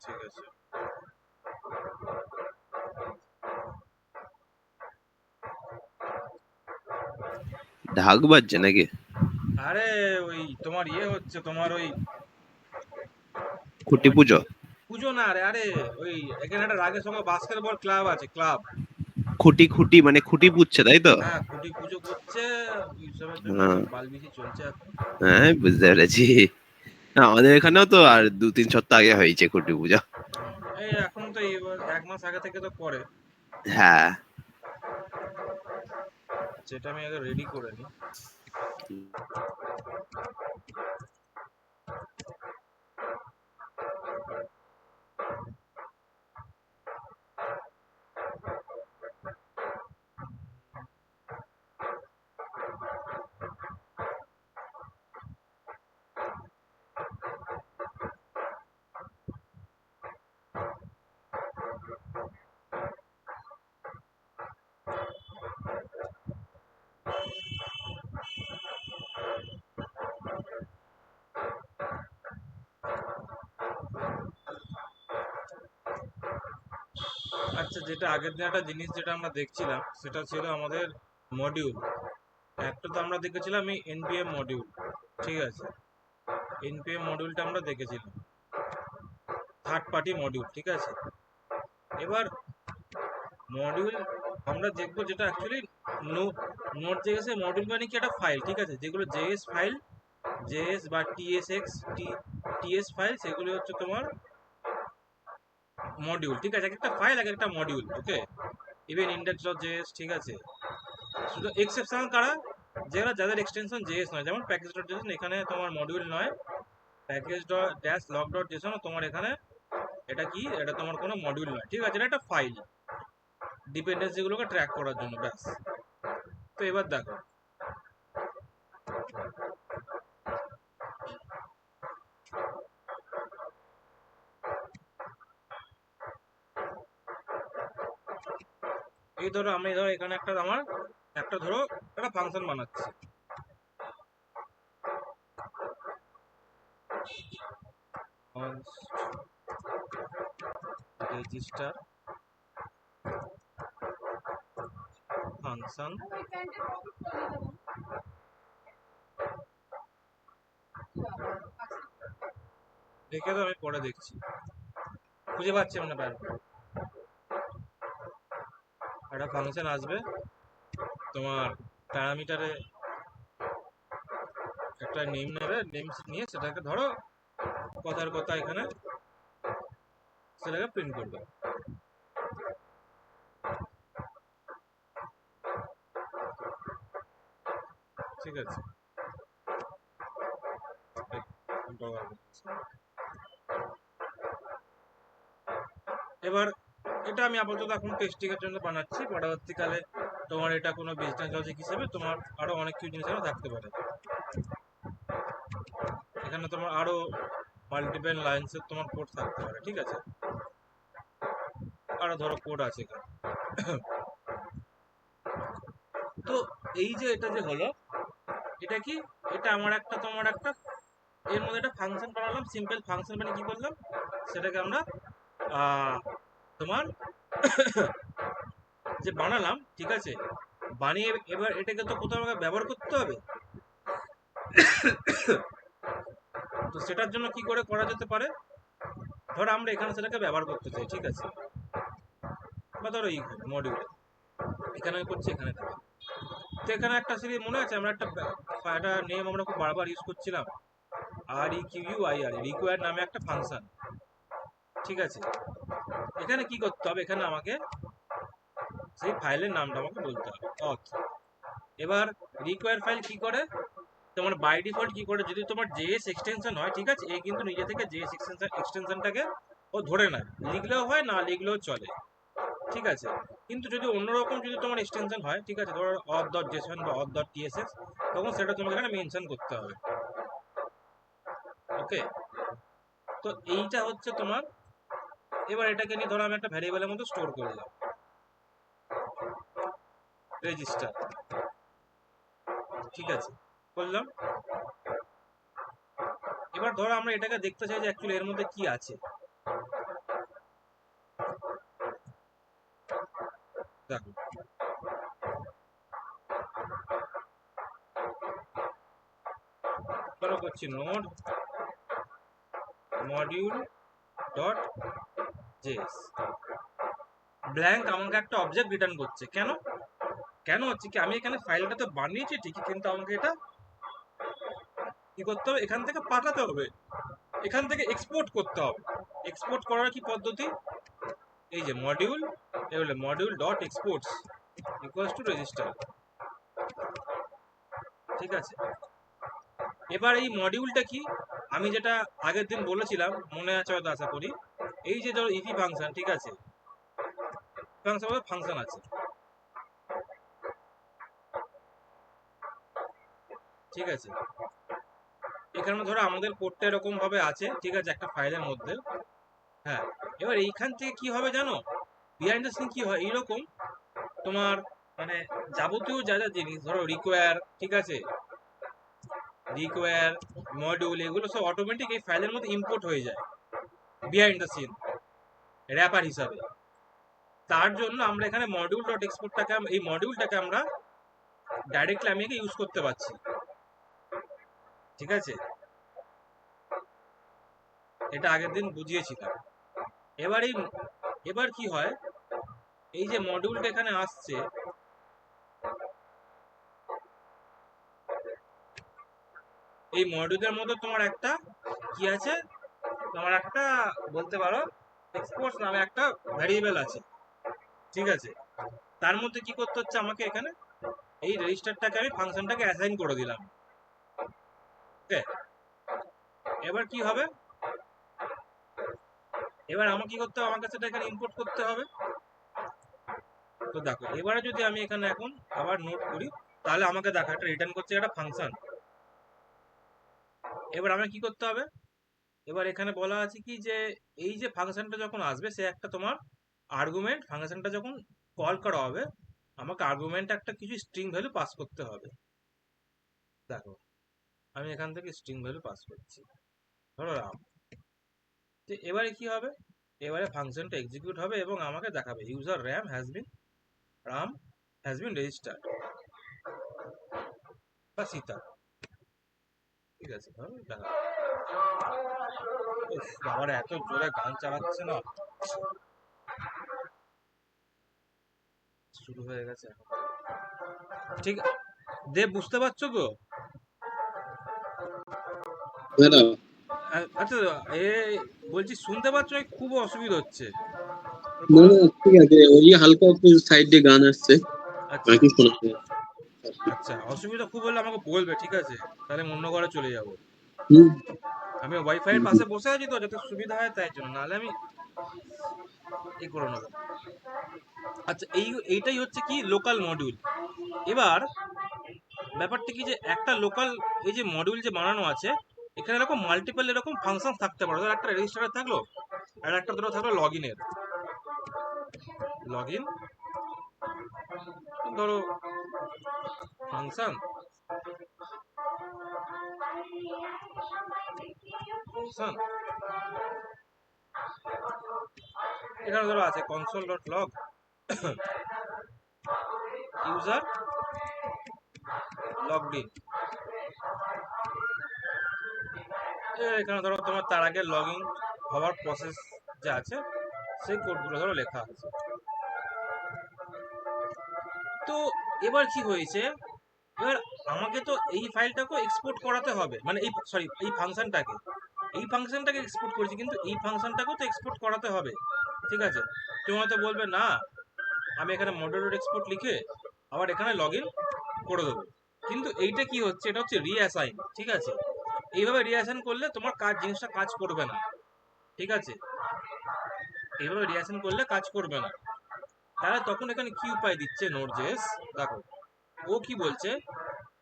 ঠিক আছে। ঢাক বাজছে নাকি? আরে ওই তোমার ইয়ে হচ্ছে, তোমার ওই খুঁটি তোমার পুজো? পুজো না রে, আরে ওই এখানে একটা রাগের সঙ্গে বাস্কেটবল ক্লাব আছে, ক্লাব। খুঁটি খুঁটি মানে খুঁটি পুজছে তাই তো? হ্যাঁ, খুঁটি পুজো করছে, এইসবের জন্য হ্যাঁ, সব বালবিছি চলছে এখন। হ্যাঁ বুঝতে পেরেছি। না, আমাদের এখানেও তো আর 2-3 সপ্তাহ আগে হয়েছে খুঁটি পুজো। এই এখন তো এই 1 মাস আগে থেকে তো করে। হ্যাঁ। সেটা আমি আগে রেডি করে নিই। আচ্ছা, যেটা আগের দিন একটা জিনিস যেটা আমরা দেখছিলাম সেটা ছিল আমাদের মডিউল। একটা তো আমরা দেখেছিলাম এই এনপিএম মডিউল, ঠিক আছে। এনপিএম মডিউলটা আমরা দেখেছিলাম, থার্ড পার্টি মডিউল, ঠিক আছে। এবার মডিউল আমরা দেখবো যেটা অ্যাকচুয়ালি নোট জেএস এর মডিউল মানে কি, একটা ফাইল, ঠিক আছে। যেগুলো জেএস ফাইল, জেএস বা টিএসএক্স টিএস ফাইল, সেগুলো হচ্ছে তোমার মডিউল, ঠিক আছে। এক একটা ফাইল, এক একটা মডিউল, ওকে। ইভেন ইন্ডেক্স ডট জেএস, ঠিক আছে। শুধু এক্সেপশনাল কারা, যাদের এক্সটেনশন জেএস নয়, যেমন প্যাকেজ ডট জেসন এখানে তোমার মডিউল নয়, package dot dash log dot Jason তোমার এখানে এটা কি, এটা তোমার কোনো মডিউল নয়, ঠিক আছে। এটা একটা ফাইল, ডিপেন্ডেন্সি গুলোকে ট্র্যাক করার জন্য, ব্যাস। তো এবার দেখো, এই ধরো আমি ধরো এখানে একটা আমার একটা ধরো একটা ফাংশন বানাচ্ছি, রেজিস্টার ফাংশন, দেখে তো আমি পরে দেখছি, খুঁজে পাচ্ছি না ব্যাপার। একটা ফাংশন আসবে তোমার, প্যারামিটারে একটা নেম নেবে, নেম নিয়ে সেটাকে ধরো কথার কথা এখানে সেটাকে প্রিন্ট করবে, ঠিক আছে। এবার এটা আমি আপাতত এখন টেস্টিং এর জন্য বানাচ্ছি, পরবর্তীকালে তোমার এটা কোনো বিজনেস লজিক হিসেবে তোমার আরো অনেক কিছু জিনিস এখানে থাকতে পারে। এখানে তোমার আরো মাল্টিপল লাইন্সের তোমার কোড থাকতে পারে, ঠিক আছে। আরো ধরো কোড আছে এখানে। তো এই যে এটা যে হলো, এটা কি, এটা আমার একটা তোমার একটা এর মধ্যে একটা ফাংশন বানালাম, সিম্পল ফাংশন মানে কি করলাম, সেটাকে আমরা তোমার যে বানালাম, ঠিক আছে, বানিয়ে এবার এটাকে তো কোথাও আমাকে ব্যবহার করতে হবে। তো সেটার জন্য কি করে করা যেতে পারে, ধরো আমরা এখানে সেটাকে ব্যবহার করতে চাই, ঠিক আছে। বা ধরো এই মডিউলে এখানে আমি করছি, এখানে দেবো। তো এখানে একটা সিরিজ মনে আছে, আমরা একটা নেম আমরা খুব বারবার ইউজ করছিলাম, আর E Q U I R, require নামে একটা ফাংশন, ঠিক আছে। এখানে কি করতে হবে, এখানে আমাকে সেই ফাইলের নামটা আমাকে বলতে হবে, অথ। এবার রিকোয়ার ফাইল কি করে, তোমার বাই ডিফল্ট কি করে, যদি তোমার জেএস এক্সটেনশন হয়, ঠিক আছে, এ কিন্তু নিজে থেকে জেএস এক্সটেনশনটাকে ও ধরে নেয়, লিখলেও হয় না লিখলেও চলে, ঠিক আছে। কিন্তু যদি অন্যরকম যদি তোমার এক্সটেনশন হয়, ঠিক আছে, ধরো অথ ডট জেসন বা অথ ডট টিএসএস, তখন সেটা তোমাকে এখানে মেনশন করতে হবে, ওকে। তো এইটা হচ্ছে তোমার, এবার এটাকে নিয়ে ধরো আমি একটা ভ্যারিয়েবলের মধ্যে স্টোর করলাম, রেজিস্টার। ঠিক আছে, বললাম। এবার ধরো আমরা এটাকে দেখতে চাই যে অ্যাকচুয়ালি এর মধ্যে কি আছে। দেখো, ধরো করছি node module dot JS blank আমাকে একটা অবজেক্ট রিটার্ন করছে। কেন কেন হচ্ছে কি, আমি এখানে ফাইলটা তো বানিয়েছি ঠিকই, কিন্তু আমাকে এটা কি করতে হবে, এখান থেকে পাঠাতে হবে, এখান থেকে এক্সপোর্ট করতে হবে। এক্সপোর্ট করার কি পদ্ধতি, এই যে মডিউল, এগুলো module dot exports equals to register. ঠিক আছে, এবার এই মডিউলটা কি, আমি যেটা আগের দিন বলেছিলাম মনে আছে হয়তো, আশা করি, এই যে ধরো ইফি ফাংশন, ঠিক আছে, ফাংশন আছে, ঠিক আছে। এখানে ধরো আমাদের কোডটা এরকম ভাবে আছে, ঠিক আছে, একটা ফাইলের মধ্যে। হ্যাঁ, এবার এইখান থেকে কি হবে জানো, বিহাইন্ড দ্য সিন কি হয়, এইরকম তোমার মানে যাবতীয় যা যা জিনিস ধরো রিকোয়ার, ঠিক আছে, রিকোয়ার মডিউল, এগুলো সব অটোমেটিক এই ফাইলের মধ্যে ইম্পোর্ট হয়ে যায় বিহাইন্ড দ্য সিন র্যাপার হিসাবে। তার জন্য আমরা এখানে মডিউল ডট এক্সপোর্টটাকে, এই মডিউলটাকে আমরা ডাইরেক্টলি আমি ইউজ করতে পারছি। ঠিক আছে, এটা আগের দিন বুঝিয়েছিলাম। এবার কি হয়, এই যে মডিউলটা এখানে আসছে, এই মডিউলের মধ্যে তোমার একটা কি আছে, তোমার একটা বলতে পারো এক্সপোর্টস নামে একটা ভ্যারিয়েবল আছে। ঠিক আছে, তার মধ্যে কি করতে হচ্ছে, আমাকে এখানে এই রেজিস্টারটাকে আমি ফাংশনটাকে অ্যাসাইন করে দিলাম। ওকে, এবার কি হবে, এবার আমাকে কি করতে হবে, আমার কাছে এখানে ইম্পোর্ট করতে হবে। তো দেখো, এবারে যদি আমি এখানে এখন আবার নোট করি, তাহলে আমাকে দেখো একটা রিটার্ন করছে একটা ফাংশন। এবার আমাকে কি করতে হবে, এবার এখানে বলা আছে কি যে এই যে ফাংশনটা যখন আসবে, সে একটা তোমার আর্গুমেন্ট, ফাংশনটা যখন কল করা হবে আমাকে আর্গুমেন্ট একটা কিছু স্ট্রিং ভ্যালু পাস করতে হবে। দেখো, আমি এখান থেকে স্ট্রিং ভ্যালু পাস করছি, ধরো রাম। তো এবারে কি হবে, এবারে ফাংশনটা এক্সিকিউট হবে এবং আমাকে দেখাবে user Ram has been registered বা সীতা। ঠিক আছে, ধরো দেখা, বাবার এত জোরে গান চালাচ্ছে না, শুরু হয়ে গেছে এখন। ঠিক, দেব বুঝতে পারছো তো? আচ্ছা, এ বলছি শুনতে পাচ্ছ, খুব অসুবিধা হচ্ছে না বলো। না ঠিক আছে, ওই হালকা একটু সাইড দিয়ে গান আসছে, আচ্ছা বাকি শোনা যায়। আচ্ছা, অসুবিধা খুব হলে আমাকে বলবে, ঠিক আছে, তাহলে অন্য ঘরে চলে যাব। হুম, আমি ওয়াইফাই এর পাশে বসে আছি তো, যাতে সুবিধা হয় তাই জন্য, নাহলে আমি এই করে নেবো। আচ্ছা, এইটাই হচ্ছে কি লোকাল মডিউল। এবার ব্যাপারটা কি যে একটা লোকাল, এই যে মডিউল যে বানানো আছে, এখানে এরকম মাল্টিপল এরকম ফাংশন থাকতে পারে। ধরো একটা রেজিস্টারে থাকলো, আর একটা ধরো থাকলো লগইনের, লগইন ধরো ফাংশন, ফাংশন এখানে ধরো আছে console dot log user logged in. এখানে ধরো তোমার তার আগে লগ ইন হওয়ার প্রসেস যা আছে সেই কোডগুলো ধরো লেখা আছে। তো এবার কি হয়েছে, এবার আমাকে তো এই ফাইলটাকে এক্সপোর্ট করাতে হবে, মানে এই সরি এই ফাংশনটাকে এক্সপোর্ট করেছি, কিন্তু এই ফাংশনটাকেও তো এক্সপোর্ট করাতে হবে। ঠিক আছে, তুমি হয়তো বলবে না, আমি এখানে মডিউল ডট এক্সপোর্ট লিখে আবার এখানে লগ ইন করে দেবো, কিন্তু এইটা কি হচ্ছে, এটা হচ্ছে রিঅ্যাসাইন। ঠিক আছে, এইভাবে রিঅ্যাসাইন করলে তোমার জিনিসটা কাজ করবে না। ঠিক আছে, এইভাবে রিঅ্যাসাইন করলে কাজ করবে না। তাহলে তখন এখানে কি উপায় দিচ্ছে নোড.জেএস, দেখো ও কি বলছে,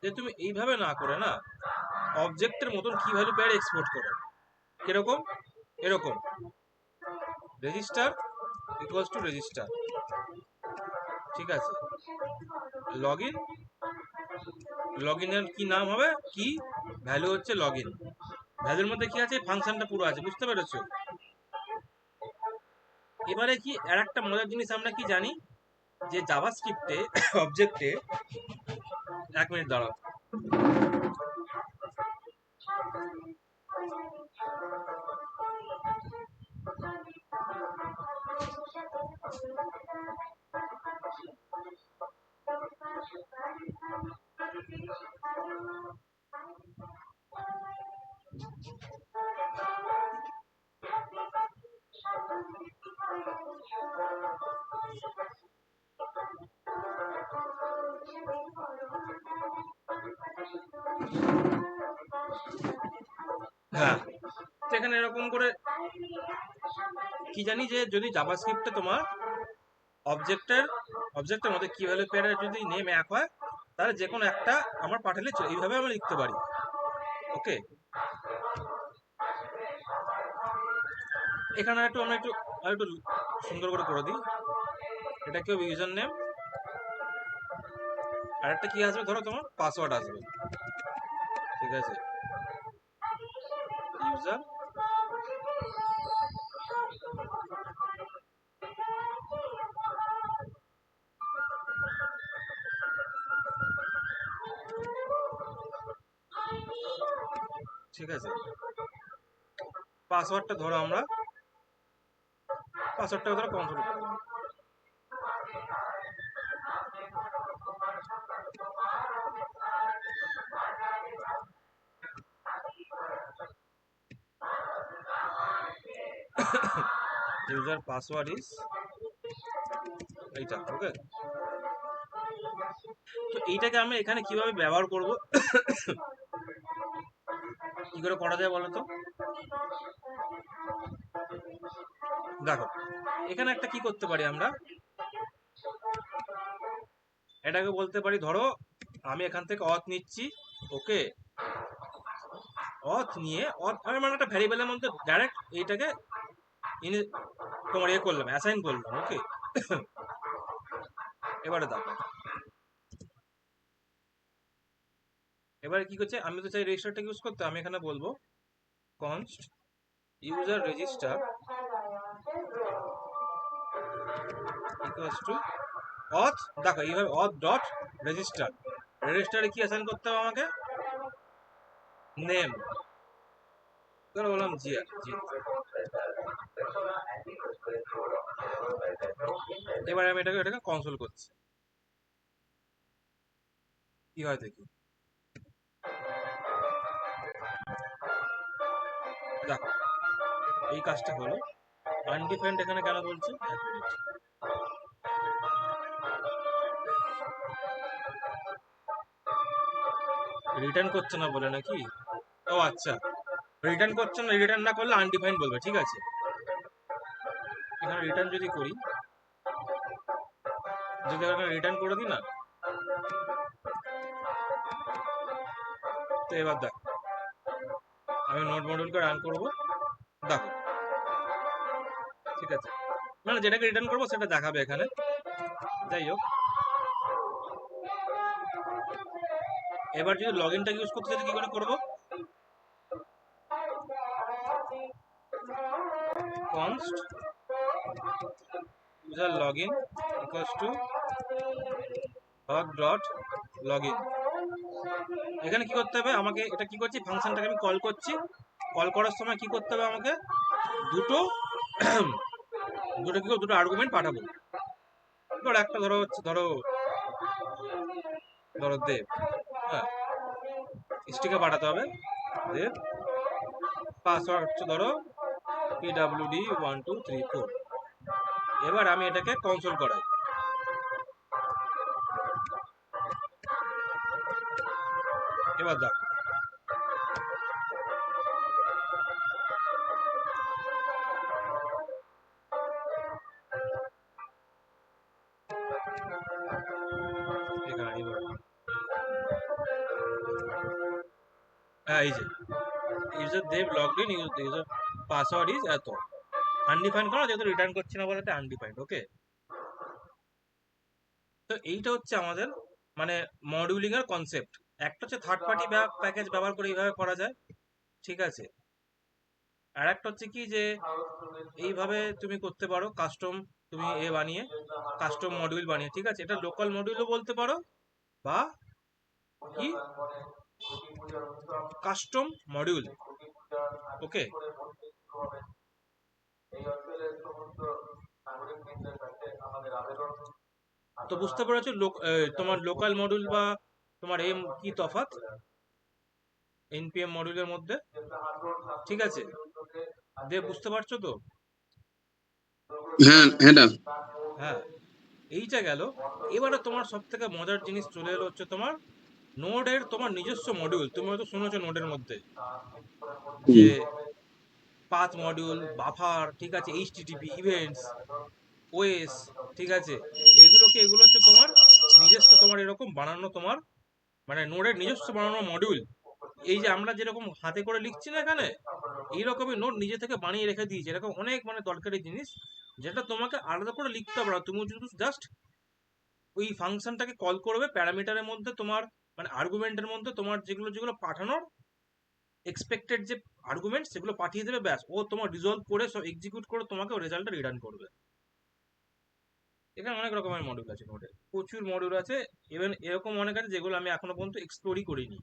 যে তুমি এইভাবে না করে না, অবজেক্টের মতন কি ভ্যালু পেয়ার এক্সপোর্ট করো। কিরকম, এরকম রেজিস্টার ইকুয়ালস টু রেজিস্টার, ঠিক আছে, লগ ইন, লগ ইনের কি নাম হবে, কি ভ্যালু হচ্ছে লগ ইন, ভ্যালুর মধ্যে কি আছে, ফাংশনটা পুরো আছে, বুঝতে পেরেছো? এবারে কি আর একটা মজার জিনিস আমরা কি জানি, যে জাভাস্ক্রিপ্টে অবজেক্টে, 1 মিনিট দাঁড়াও, হ্যাঁ, তো এখানে এরকম করে কি জানি, যে যদি জাভাস্ক্রিপ্টে তোমার অবজেক্টের মধ্যে কি ভ্যালু পেয়ারের যদি নেম এক হয়, তাহলে যে কোনো একটা আমার পাঠালে এইভাবে আমরা লিখতে পারি। ওকে, এখানে আমরা একটু সুন্দর করে দিই, এটা কেউ ইউজার নেম, আর একটা কি আসবে, ধরো তোমার পাসওয়ার্ড আসবে, ঠিক আছে, ইউজার, ঠিক আছে, পাসওয়ার্ডটা ধরো কন্ট্রোল করবো, ইউজার পাসওয়ার্ড ইজ এইটা। ওকে, তো এইটাকে আমি এখানে কিভাবে ব্যবহার করব, কি করে করা যায় বলো তো? দেখো, এখানে একটা কি করতে পারি আমরা, এটাকে বলতে পারি, ধরো আমি এখান থেকে অথ নিচ্ছি, ওকে, অথ নিয়ে আমি মানে একটা ভ্যারিয়েবলের মধ্যে ডাইরেক্ট এইটাকে তোমার করলাম, অ্যাসাইন করলাম, ওকে। এবারে দেখো, এবারে কি করছে, আমি তো চাই রেজিস্টারটা ইউজ করতে, আমি এখানে বলবো const user register equals to auth, দেখো এইভাবে auth dot register, রেজিস্টারে কি অ্যাসাইন করতে হবে আমাকে, নেম, ধরো বললাম জি, এবারে আমি এটাকে কনসোল করছি, কি হয় দেখি, দেখো এই কাজটা হলো। আনডিফাইন্ড এখানে কেন বলছি, রিটার্ন করছে না বলে নাকি, ও আচ্ছা, রিটার্ন করছে না, রিটার্ন না করলে আনডিফাইন্ড বলবে, ঠিক আছে। এখানে রিটার্ন যদি করি, যদি এখানে রিটার্ন করে দিই না, তো এবার দেখো আমি নোড মডিউলকে রান করবো, দেখো, ঠিক আছে, মানে যেটাকে রিটার্ন করবো সেটা দেখাবে এখানে। যাই হোক, এবার যদি লগ ইনটা ইউজ করতে চাই কি করে করবো, const user login equals to hog dot login, এখানে কি করতে হবে আমাকে, এটা কি করছি, ফাংশনটাকে আমি কল করছি, কল করার সময় কি করতে হবে আমাকে, দুটো দুটো আর্গুমেন্ট পাঠাবো, ধরো একটা ধরো হচ্ছে, ধরো দেব, হ্যাঁ, স্টিকে পাঠাতে হবে দেব, পাসওয়ার্ড হচ্ছে ধরো pwd1234, এবার আমি এটাকে কনসোল করাই, এবার দেখো এখানে, এই যে ইউজার দেব logged in, user password is এত, আনডিফাইন্ড করো যেহেতু রিটার্ন করছি না বলে আনডিফাইন্ড, ওকে। তো এইটা হচ্ছে আমাদের মানে মডিউলিং এর কনসেপ্ট। একটা হচ্ছে থার্ড পার্টি প্যাকেজ ব্যবহার করে এইভাবে করা যায়, ঠিক আছে। আর একটা হচ্ছে কি যে এইভাবে তুমি করতে পারো কাস্টম, তুমি বানিয়ে কাস্টম মডিউল বানিয়ে, ঠিক আছে। এটা লোকাল মডিউলও বলতে পারো বা কি কাস্টম মডিউল, ওকে। তো বুঝতে পেরেছো তোমার লোকাল মডিউল বা তোমার কি তফাৎ এনপিএম মডিউলের মধ্যে, ঠিক আছে। বুঝতে পারছো তো? হ্যাঁ হ্যাঁ দা। হ্যাঁ, এইটা গেল। এবারে তোমার সব থেকে মজার জিনিস চলে এলো হচ্ছে তোমার নোডের তোমার নিজস্ব মডিউল। তুমি হয়তো শুনেছো নোডের মধ্যে যে হুম। পাথ মডিউল, বাফার, ঠিক আছে, এইচটিটিপি ইভেন্টস, ওএস, ঠিক আছে। এগুলো হচ্ছে তোমার নিজস্ব, তোমার এরকম বানানো, তোমার মানে নোডের নিজস্ব বানানো মডিউল। এই যে আমরা যেরকম হাতে করে লিখছি না এখানে, এইরকমই নোট নিজে থেকে বানিয়ে রেখে দিয়েছে। এরকম অনেক মানে দরকারি জিনিস যেটা তোমাকে আলাদা করে লিখতে হবে না। তুমি শুধু জাস্ট ওই ফাংশনটাকে কল করবে, প্যারামিটারের মধ্যে তোমার মানে আর্গুমেন্টের মধ্যে তোমার যেগুলো যেগুলো পাঠানোর এক্সপেক্টেড যে আর্গুমেন্ট সেগুলো পাঠিয়ে দেবে, ব্যাস ও তোমার রিজলভ করে সব এক্সিকিউট করে তোমাকে রেজাল্টটা রিটার্ন করবে। এখানে অনেক রকমের মডিউল আছে নোডে, প্রচুর মডিউল আছে। ইভেন এরকম অনেক আছে যেগুলো আমি এখনো পর্যন্ত এক্সপ্লোরই করিনি,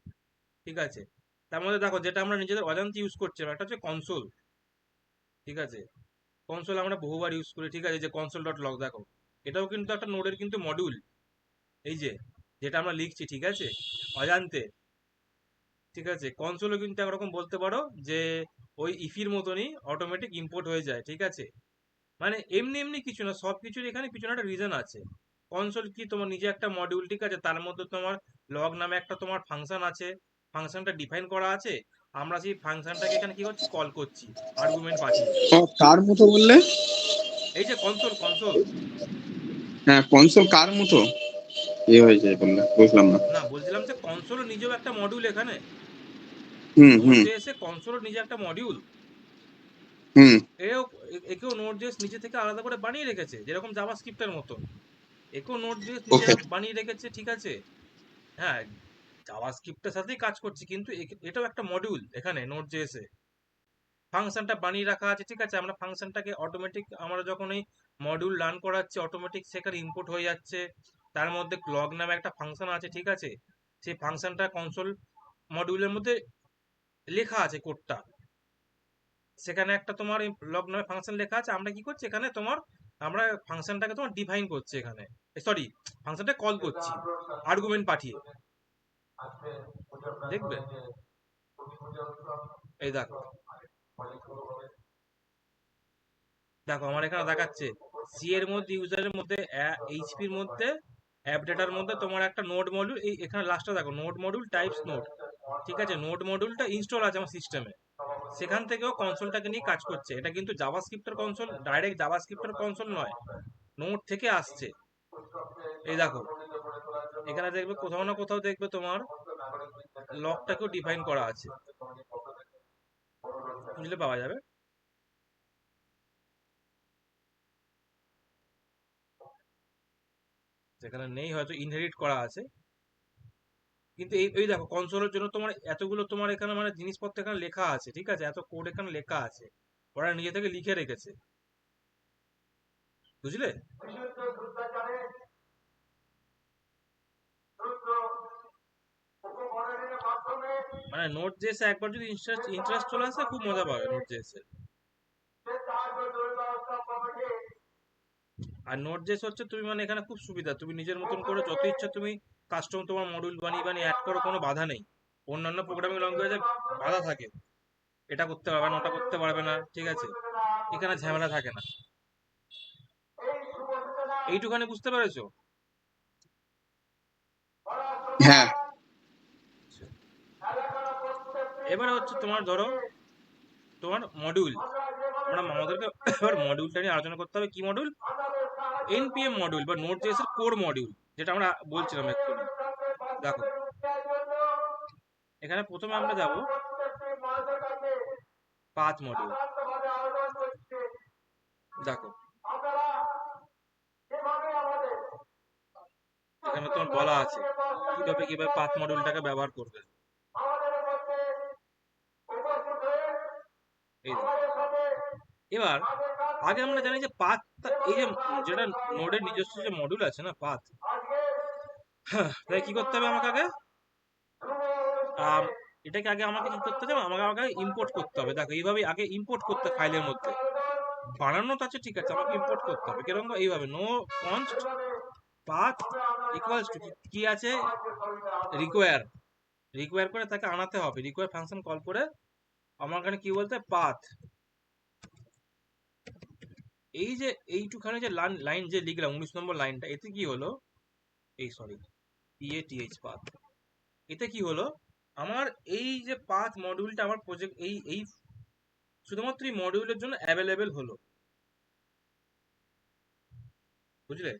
ঠিক আছে। তার মধ্যে দেখো যেটা আমরা নিজেদের অজান্তে ইউজ করছি একটা হচ্ছে কনসোল, ঠিক আছে। কনসোল আমরা বহুবার ইউজ করি, ঠিক আছে। যে কনসোল ডট লগ, দেখো এটাও কিন্তু একটা নোডের কিন্তু মডিউল। এই যে যেটা আমরা লিখছি, ঠিক আছে, অজান্তে, ঠিক আছে। কনসোলও কিন্তু একরকম বলতে পারো যে ওই ইফির মতনই অটোমেটিক ইম্পোর্ট হয়ে যায়, ঠিক আছে। মানে এমনি এমনি কিছু না, সব কিছুর এখানে পিছনে একটা রিজন আছে। কনসোল কি তোমার নিজে একটা মডিউল, ঠিক আছে। তার মধ্যে তোমার লগ নামে একটা তোমার ফাংশন আছে, ফাংশনটা ডিফাইন করা আছে। আমরা সেই ফাংশনটাকে এখানে কি করছি, কল করছি আর্গুমেন্ট পাঠিয়ে। কার মতো বললে? এই যে কনসোল, কনসোল। হ্যাঁ, কনসোল কার মতো হয়েছে বললে, বুঝলাম না। না, বলছিলাম যে কনসোলও নিজেও একটা মডিউল এখানে। হুম নোড হুম জেএস এ কনসোলও নিজে একটা মডিউল। হুম। এও একেও নোড জেএস নিজে থেকে আলাদা করে বানিয়ে রেখেছে, যেরকম জাভাস্ক্রিপ্টের মতো। একেও নোড জেএস নিজে ওকে। বানিয়ে রেখেছে, ঠিক আছে। হ্যাঁ, জাভাস্ক্রিপ্টের সাথেই কাজ করছে, কিন্তু এটাও একটা মডিউল এখানে নোড জেএস এ। ফাংশনটা বানিয়ে রাখা আছে, ঠিক আছে। আমরা ফাংশনটাকে অটোমেটিক, আমরা যখন এই মডিউল রান করাচ্ছি অটোমেটিক সেখানে ইনপুট হয়ে যাচ্ছে। তার মধ্যে ক্লগ নামে একটা ফাংশন আছে, ঠিক আছে। সেই ফাংশনটা কনসোল মডিউলের মধ্যে লেখা আছে কোডটা। সেখানে একটা তোমার লগ নামে ফাংশন লেখা আছে। আমরা কি করছি এখানে তোমার, আমরা ফাংশনটাকে তোমার ডিফাইন করছি এখানে, সরি, ফাংশনটা কল করছি আর্গুমেন্ট পাঠিয়ে, দেখবে। এই দেখো, দেখো আমার এখানে দেখাচ্ছে সি এর মধ্যে, ইউজারের মধ্যে, এইচপির মধ্যে, অ্যাপ ডেটার মধ্যে তোমার একটা নোড মডিউল, এই এখানে লাস্টে দেখো নোড মডিউল টাইপস নোড, ঠিক আছে। নোড মডিউলটা ইনস্টল আছে আমার সিস্টেমে, সেখান থেকেও কনসোলটাকে নিয়ে কাজ করছে। এটা কিন্তু জাভাস্ক্রিপ্টের কনসোল, ডাইরেক্ট জাভাস্ক্রিপ্টের কনসোল নয়, নোড থেকে আসছে। এই দেখো এখানে দেখবে কোথাও না কোথাও দেখবে তোমার লকটাকেও ডিফাইন করা আছে, বুঝলে পাওয়া যাবে। যেখানে নেই হয়তো ইনহেরিট করা আছে, কিন্তু এই এই দেখো কনসোলের জন্য তোমার এতগুলো তোমার এখানে মানে জিনিসপত্র এখানে লেখা আছে, ঠিক আছে। এত কোড এখানে লেখা আছে, ওরা নিজে থেকে লিখে রেখেছে, বুঝলে। মানে নোট জেসে একবার যদি ইন্টারেস্ট চলে আসে খুব মজা পাবে নোট জেসে। আর নোট জেস হচ্ছে তুমি মানে এখানে খুব সুবিধা, তুমি নিজের মতন করে যত ইচ্ছা তুমি কাস্টম তোমার মডিউল বানিয়ে বানিয়ে অ্যাড করো, কোনো বাধা নেই। অন্যান্য প্রোগ্রামিং ল্যাঙ্গুয়েজে বাধা থাকে, এটা করতে পারবে না, ওটা করতে পারবে না, ঠিক আছে। এখানে ঝামেলা থাকে না। এইটুখানি বুঝতে পেরেছো? হ্যাঁ। এবারে হচ্ছে তোমার ধরো তোমার মডিউল, আমরা আমাদেরকে এবার মডিউলটা নিয়ে আলোচনা করতে হবে। কি মডিউল? এনপিএম মডিউল বা নোট জেএস এর কোর মডিউল, যেটা আমরা বলছিলাম এক্ষুনি। দেখো এখানে প্রথমে আমরা যাব পাথ মডিউল। দেখো এখানে তোমার বলা আছে কিভাবে পাথ মডিউলটাকে ব্যবহার করবে। এই দেখো। এবার আগে আমরা জানি যে পাথ, এই যে যেটা নোডের নিজস্ব যে মডিউল আছে না পাথ, তাই কি করতে হবে আমাকে আগে, এটাকে আগে আমাকে কি করতে হবে, আমাকে আগে ইম্পোর্ট করতে হবে। দেখো এইভাবে আগে ইম্পোর্ট করতে, ফাইলের মধ্যে বানানো তো আছে ঠিক আছে, আমাকে ইম্পোর্ট করতে হবে কিরকম, এইভাবে no const path equals to কি আছে, রিকোয়ার করে তাকে আনাতে হবে, রিকোয়ার ফাংশন কল করে আমার এখানে কি বলতে পাথ, এই যে এইটুখানে যে লাইন যে লিখলাম 19 নম্বর লাইনটা, এতে কি হলো, এই সরি PATH পাথ, এতে কি হলো, আমার এই যে পাথ মডিউলটা আমার প্রজেক্ট এই শুধুমাত্র এই মডিউলের জন্য অ্যাভেলেবেল হলো, বুঝলে।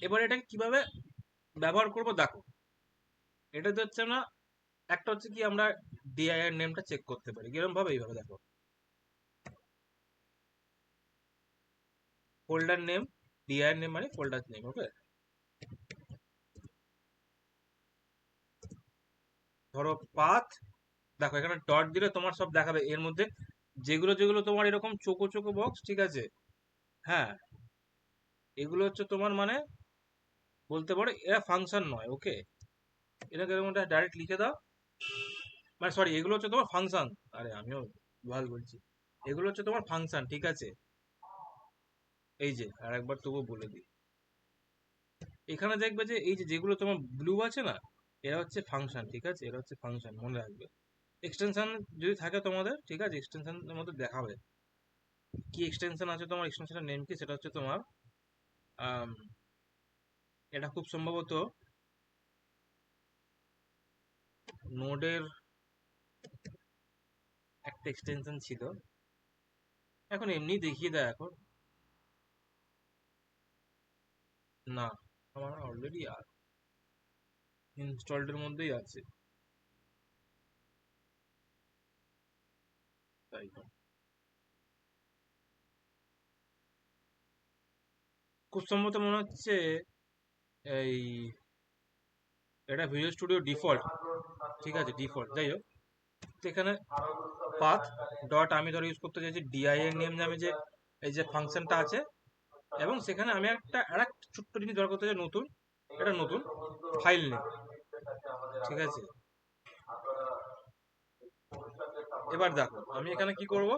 এবার এটাকে কিভাবে ব্যবহার করব দেখো, এটাতে হচ্ছে না, একটা হচ্ছে কি আমরা ডিআইআর নেমটা চেক করতে পারি কিরকম ভাবে, এইভাবে দেখো, ফোল্ডার নেম, ডিআইআর নেম মানে ফোল্ডার নেম, ওকে। ধরো পাথ, দেখো এখানে ডট দিলে তোমার সব দেখাবে, এর মধ্যে যেগুলো যেগুলো তোমার এরকম চোকো চোকো বক্স, ঠিক আছে, হ্যাঁ, এগুলো হচ্ছে তোমার মানে বলতে পারো এরা ফাংশন নয়, ওকে, এটাকে এর মধ্যে ডাইরেক্ট লিখে দাও, মানে সরি এগুলো হচ্ছে তোমার ফাংশন, আরে আমিও ভুল বলছি, এগুলো হচ্ছে তোমার ফাংশন, ঠিক আছে। এই যে আর একবার তবু বলে দিই, এখানে দেখবে যে এই যে যেগুলো তোমার ব্লু আছে না, এরা হচ্ছে ফাংশন, ঠিক আছে, এরা হচ্ছে ফাংশন, মনে রাখবে। এক্সটেনশন যদি থাকে তোমাদের, ঠিক আছে, এক্সটেনশনের মধ্যে দেখাবে কি এক্সটেনশন আছে তোমার, এক্সটেনশনের নেম কি, সেটা হচ্ছে তোমার এটা খুব সম্ভবত নোডের একটা এক্সটেনশন ছিল, এখন এমনি দেখিয়ে দেয় এখন, না আমার অলরেডি ইনস্টলড এর মধ্যেই আছে, তাই তো। খুব সম্ভবত মনে হচ্ছে এই এটা ভিজুয়াল স্টুডিও ডিফল্ট, ঠিক আছে, ডিফল্ট, যাই হোক, তো এখানে পাথ ডট আমি ধরো ইউজ করতে চাইছি ডিআইএর নেম নামে যে এই যে ফাংশনটা আছে, এবং সেখানে আমি আরেকটা ছোট্ট জিনিস দরকার করতে চাই, নতুন এটা নতুন ফাইল নেম, ঠিক আছে। এবার দেখো আমি এখানে কি করব,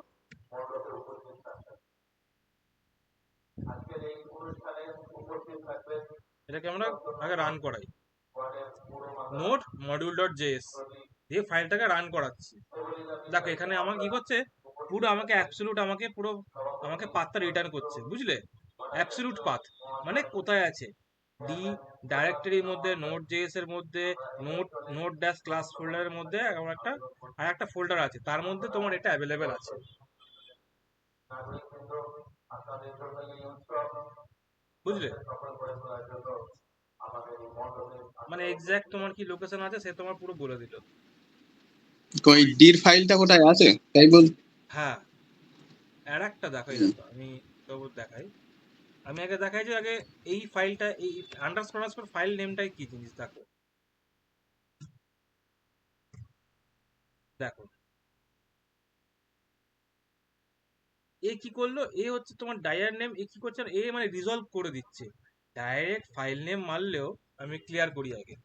এটাকে আমরা আগে রান করাই, নোড মডিউল ডট জেএস দিয়ে ফাইলটাকে রান করাচ্ছি। দেখো এখানে আমাকে কি করছে, পুরো আমাকে অ্যাবসলিউট আমাকে পাথটা রিটার্ন করছে, বুঝলে, অ্যাবসলিউট পাথ মানে কোথায় আছে, ডি ডাইরেক্টরির মধ্যে, নোড জেএস এর মধ্যে, নোড ড্যাশ ক্লাস ফোল্ডারের মধ্যে এমন একটা ফোল্ডার আছে, তার মধ্যে তোমার এটা অ্যাভেলেবেল আছে, বুঝলে, মানে এক্সাক্ট তোমার কি লোকেশন আছে সে তোমার পুরো বলে দিল। ওই ডির ফাইলটা কোথায় আছে তাই বল। হ্যাঁ, আর একটা দেখাই, দেখো আমি তবু দেখাই, আমি আগে দেখাই যে আগে এই ফাইলটা, এই আন্ডারস্কোর ফাইল নেমটাই কি জিনিস, দেখো দেখো এ কি করলো, এ হচ্ছে তোমার ডায়ার নেম, এ কি করছে, এ মানে রিজলভ করে দিচ্ছে, ডাইরেক্ট ফাইল নেম মারলেও, আমি ক্লিয়ার করি আগে,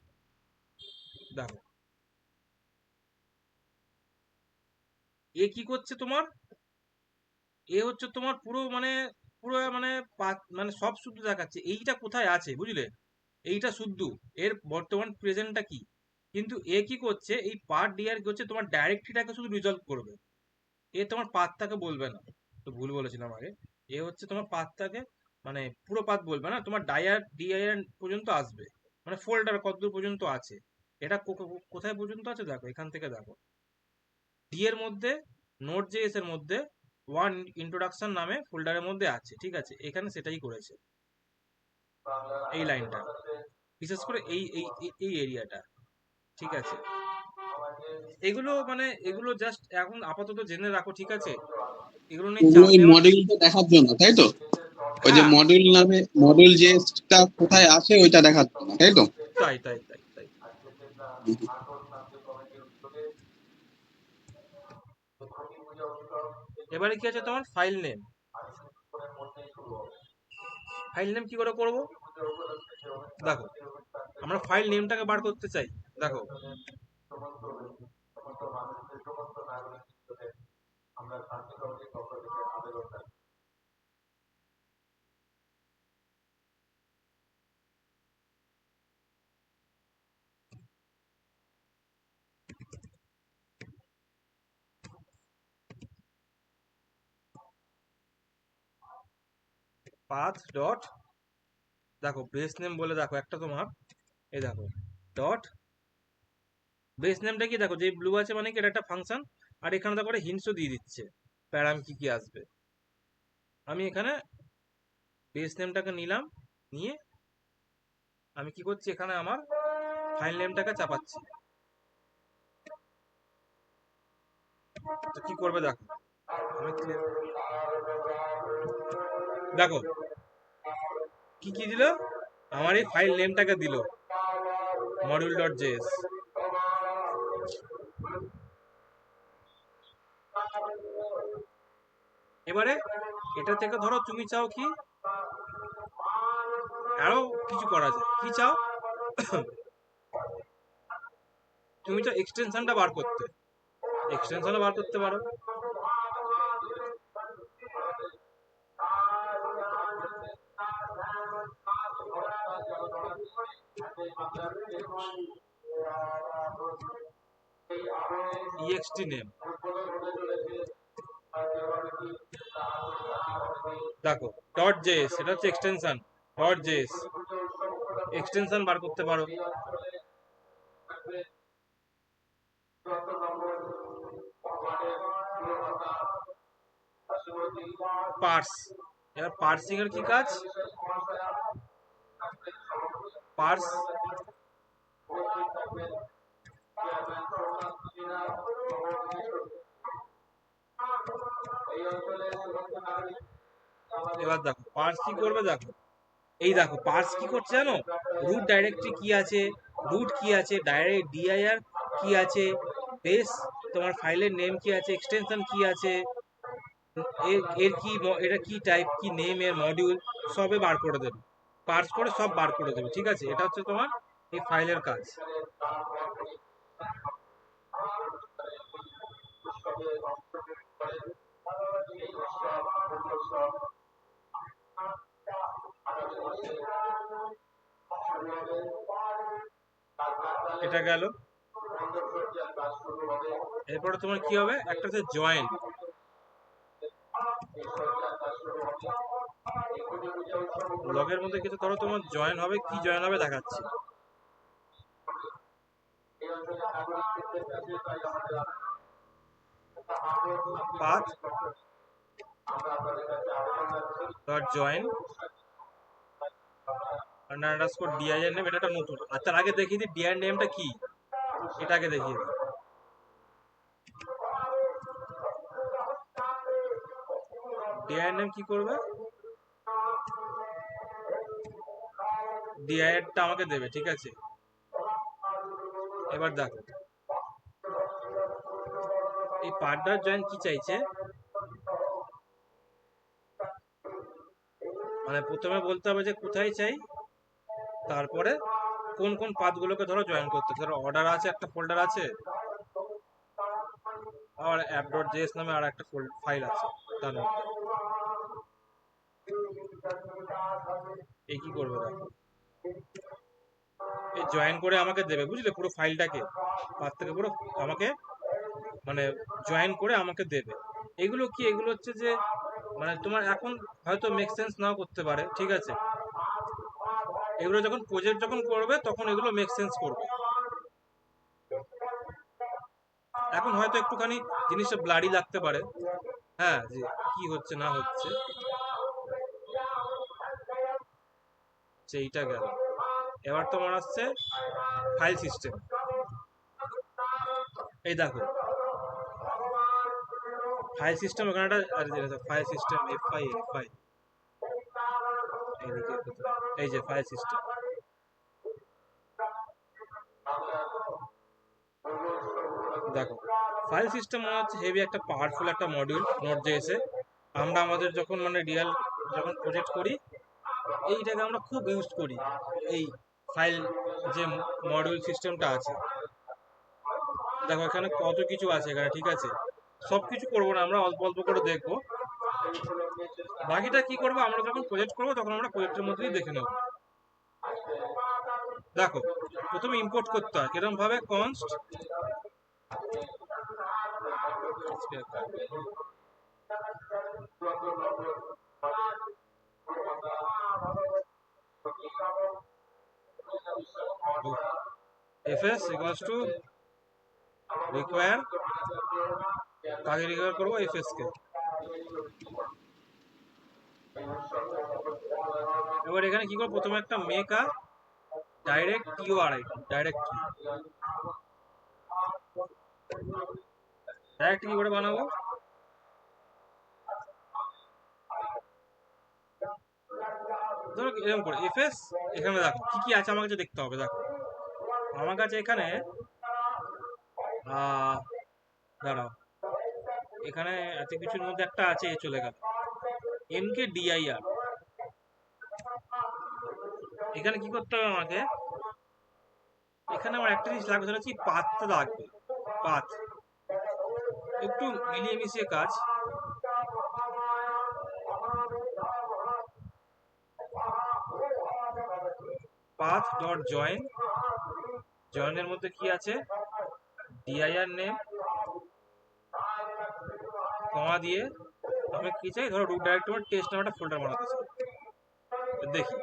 দেখো এ কি করছে তোমার, এ হচ্ছে তোমার পুরো মানে মানে সব শুদ্ধ দেখাচ্ছে, এইটা কোথায় আছে, বুঝলে, এইটা শুদ্ধ, এর বর্তমান প্রেজেন্টটা কি, কিন্তু এ কি করছে, এই পার্ট ডিআর কি হচ্ছে তোমার ডাইরেক্টরিটাকে শুধু রিজলভ করবে, এ তোমার পাথটাকে বলবে না, তো ভুল বলেছিলাম আগে, এ হচ্ছে তোমার পাথটাকে মানে পুরো পাথ বলবে না, তোমার ডিআইআর পর্যন্ত আসবে, মানে ফোল্ডার কতদূর পর্যন্ত আছে, এটা কোথায় পর্যন্ত আছে দেখো, এখান থেকে দেখো, ডি এর মধ্যে, নোট জেএস এর মধ্যে ওয়ান ইন্ট্রোডাকশন নামে ফোল্ডারের মধ্যে আছে, ঠিক আছে, এখানে সেটাই করেছে, এই লাইনটা, বিশেষ করে এই এই এই এরিয়াটা, ঠিক আছে। এগুলো মানে এগুলো জাস্ট এখন আপাতত জেনে রাখো, ঠিক আছে? এগুলো নিয়ে ওগুলো চাপ ওই নেওয়ার, মডিউলটা দেখার জন্য, তাই তো? ওই যে হ্যাঁ, মডিউল নামে মডিউল যেটা কোথায় আছে ওইটা দেখার জন্য, তাই তো? তাই তাই তাই তাই। এবারে কি আছে তোমার ফাইল নেম। ফাইল নেম কি করে করব? দেখো, আমরা ফাইল নেমটাকে বার করতে চাই। দেখো, পাথ ডট, দেখো বেস নেম বলে, দেখো একটা তোমার, এই দেখো ডট বেস নেমটা কি, দেখো যে ব্লু আছে মানে কি এটা একটা ফাংশন, আর এখানে দেখো হিন্টসও দিয়ে দিচ্ছে প্যারাম কি কি আসবে। আমি এখানে বেস নেমটাকে নিলাম, নিয়ে আমি কি করছি, এখানে আমার ফাইল নেমটাকে চাপাচ্ছি। তো কি করবে দেখো, আমি দেখো কি কি দিল, আমার এই ফাইল নেমটাকে দিল মডিউল ডট জেএস। এবারে এটা থেকে ধরো তুমি চাও কি আরো কিছু করা যায়, কি চাও তুমি চাও এক্সটেনশনটা বার করতে, এক্সটেনশনও বার করতে পারো। ইএক্সটি নেম, দেখো ডট জেএস, এটা হচ্ছে এক্সটেনশন ডট জেএস, এক্সটেনশন বার করতে পারো। পার্স, এবার পার্সিং এর কি কাজ, পার্স এবার দেখো পার্স কি করবে, দেখো এই দেখো পার্স কি করছে জানো, রুট ডাইরেক্টরি কি আছে, রুট কি আছে, ডাইরেক্ট ডিআইআর কি আছে, বেস তোমার ফাইলের নেম কি আছে, এক্সটেনশন কি আছে, এর এর কি এটা কি টাইপ, কি নেম, এর মডিউল, সবে বার করে দেবে, পার্স করে সব বার করে দেবে, ঠিক আছে? এটা হচ্ছে তোমার এই ফাইলের কাজ। এটা গেল। এরপরে তোমার কি হবে, একটা হচ্ছে জয়েন, লগের মধ্যে কিছু ধরো তোমার জয়েন হবে, কি জয়েন হবে দেখাচ্ছি। পাথ ডট জয়েন আন্ডারস্কোর ডিআইএর নেম, এটা একটা নতুন। আর তার আগে দেখিয়ে দিই ডিআইএর নেমটা কি, এটা আগে দেখিয়ে দিই। ডিআইএর নেম কি করবে, ডিআইএরটা আমাকে দেবে, ঠিক আছে? এবার দেখো এই পাথ ডট জয়েন কি চাইছে, মানে প্রথমে বলতে হবে যে কোথায় চাই, তারপরে কোন কোন পাথগুলোকে ধরো জয়েন করতে, ধরো অর্ডার আছে, একটা ফোল্ডার আছে, আর অ্যাপ ডট জেএস নামে আর একটা ফাইল আছে তার মধ্যে। এই কি করবে দেখো, এই জয়েন করে আমাকে দেবে, বুঝলে, পুরো ফাইলটাকে পাথ থেকে পুরো আমাকে মানে জয়েন করে আমাকে দেবে। এগুলো কি, এগুলো হচ্ছে যে মানে তোমার এখন হয়তো মেক সেন্স নাও করতে পারে, ঠিক আছে? এগুলো যখন প্রজেক্ট যখন করবে তখন এগুলো মেক সেন্স করবে। এখন হয়তো একটুখানি জিনিসটা ব্লারি লাগতে পারে, হ্যাঁ, যে কি হচ্ছে না হচ্ছে। সেইটা গেল। এবার তোমার আসছে ফাইল সিস্টেম। এই দেখো ফাইল সিস্টেম, ওখানে একটা ফাইল সিস্টেম এফআই এফআই, এইদিকে কোথায়? এই যে ফাইল সিস্টেম, দেখো ফাইল সিস্টেম মনে হচ্ছে হেভি একটা পাওয়ারফুল একটা মডিউল নোট জেএসে। আমরা আমাদের যখন মানে রিয়েল যখন প্রজেক্ট করি এইটাকে আমরা খুব ইউজ করি, এই ফাইল যে মডিউল সিস্টেমটা আছে। দেখো এখানে কত কিছু আছে এখানে, ঠিক আছে? সব কিছু করবো না, আমরা অল্প অল্প করে দেখবো। বাকিটা কি করবো, আমরা যখন প্রজেক্ট করবো তখন আমরা প্রজেক্টের মধ্যেই দেখে নেবো। দেখো প্রথমে ইম্পোর্ট করতে হয় কিরকম ভাবে, const fs equals to require, কাকে রিকোয়ার করবো, fs কে। এবার এখানে কি করবো, প্রথমে একটা make a direct URI, direct কি করে বানাবো, ধরো এরকম করে fs। এখানে দেখো কি কি আছে আমার কাছে দেখতে হবে। দেখো আমার কাছে এখানে দাঁড়াও, এখানে এত কিছুর মধ্যে একটা আছে, এ চলে গেল mkdir। এখানে কি করতে হবে আমাকে, এখানে আমার একটা জিনিস লাগবে, সেটা হচ্ছে পাথটা লাগবে। পাথ একটু মিলিয়ে মিশিয়ে কাজ। পাথ ডট জয়েন, জয়েনের মধ্যে কি আছে, dir নেম কমা দিয়ে আমি কি চাই, ধরো রুট ডাইরেক্টরি টেস্ট নামে একটা ফোল্ডার বানাতে চাই। দেখি,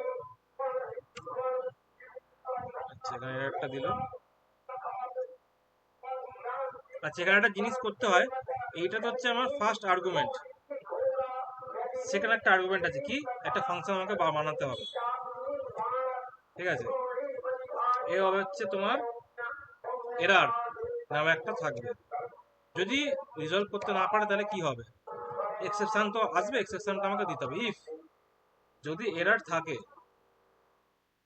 আচ্ছা এখানে একটা দিলাম। আচ্ছা এখানে একটা জিনিস করতে হয়, এইটা তো হচ্ছে আমার ফার্স্ট আর্গুমেন্ট, সেখানে একটা আর্গুমেন্ট আছে, কি একটা ফাংশন আমাকে বানাতে হবে, ঠিক আছে? এ হবে হচ্ছে তোমার এরার নামে একটা থাকবে। যদি রিজলভ করতে না পারে তাহলে কি হবে, এক্সেপশন তো আসবে, এক্সেপশনটা আমাকে দিতে হবে। ইফ যদি এরার থাকে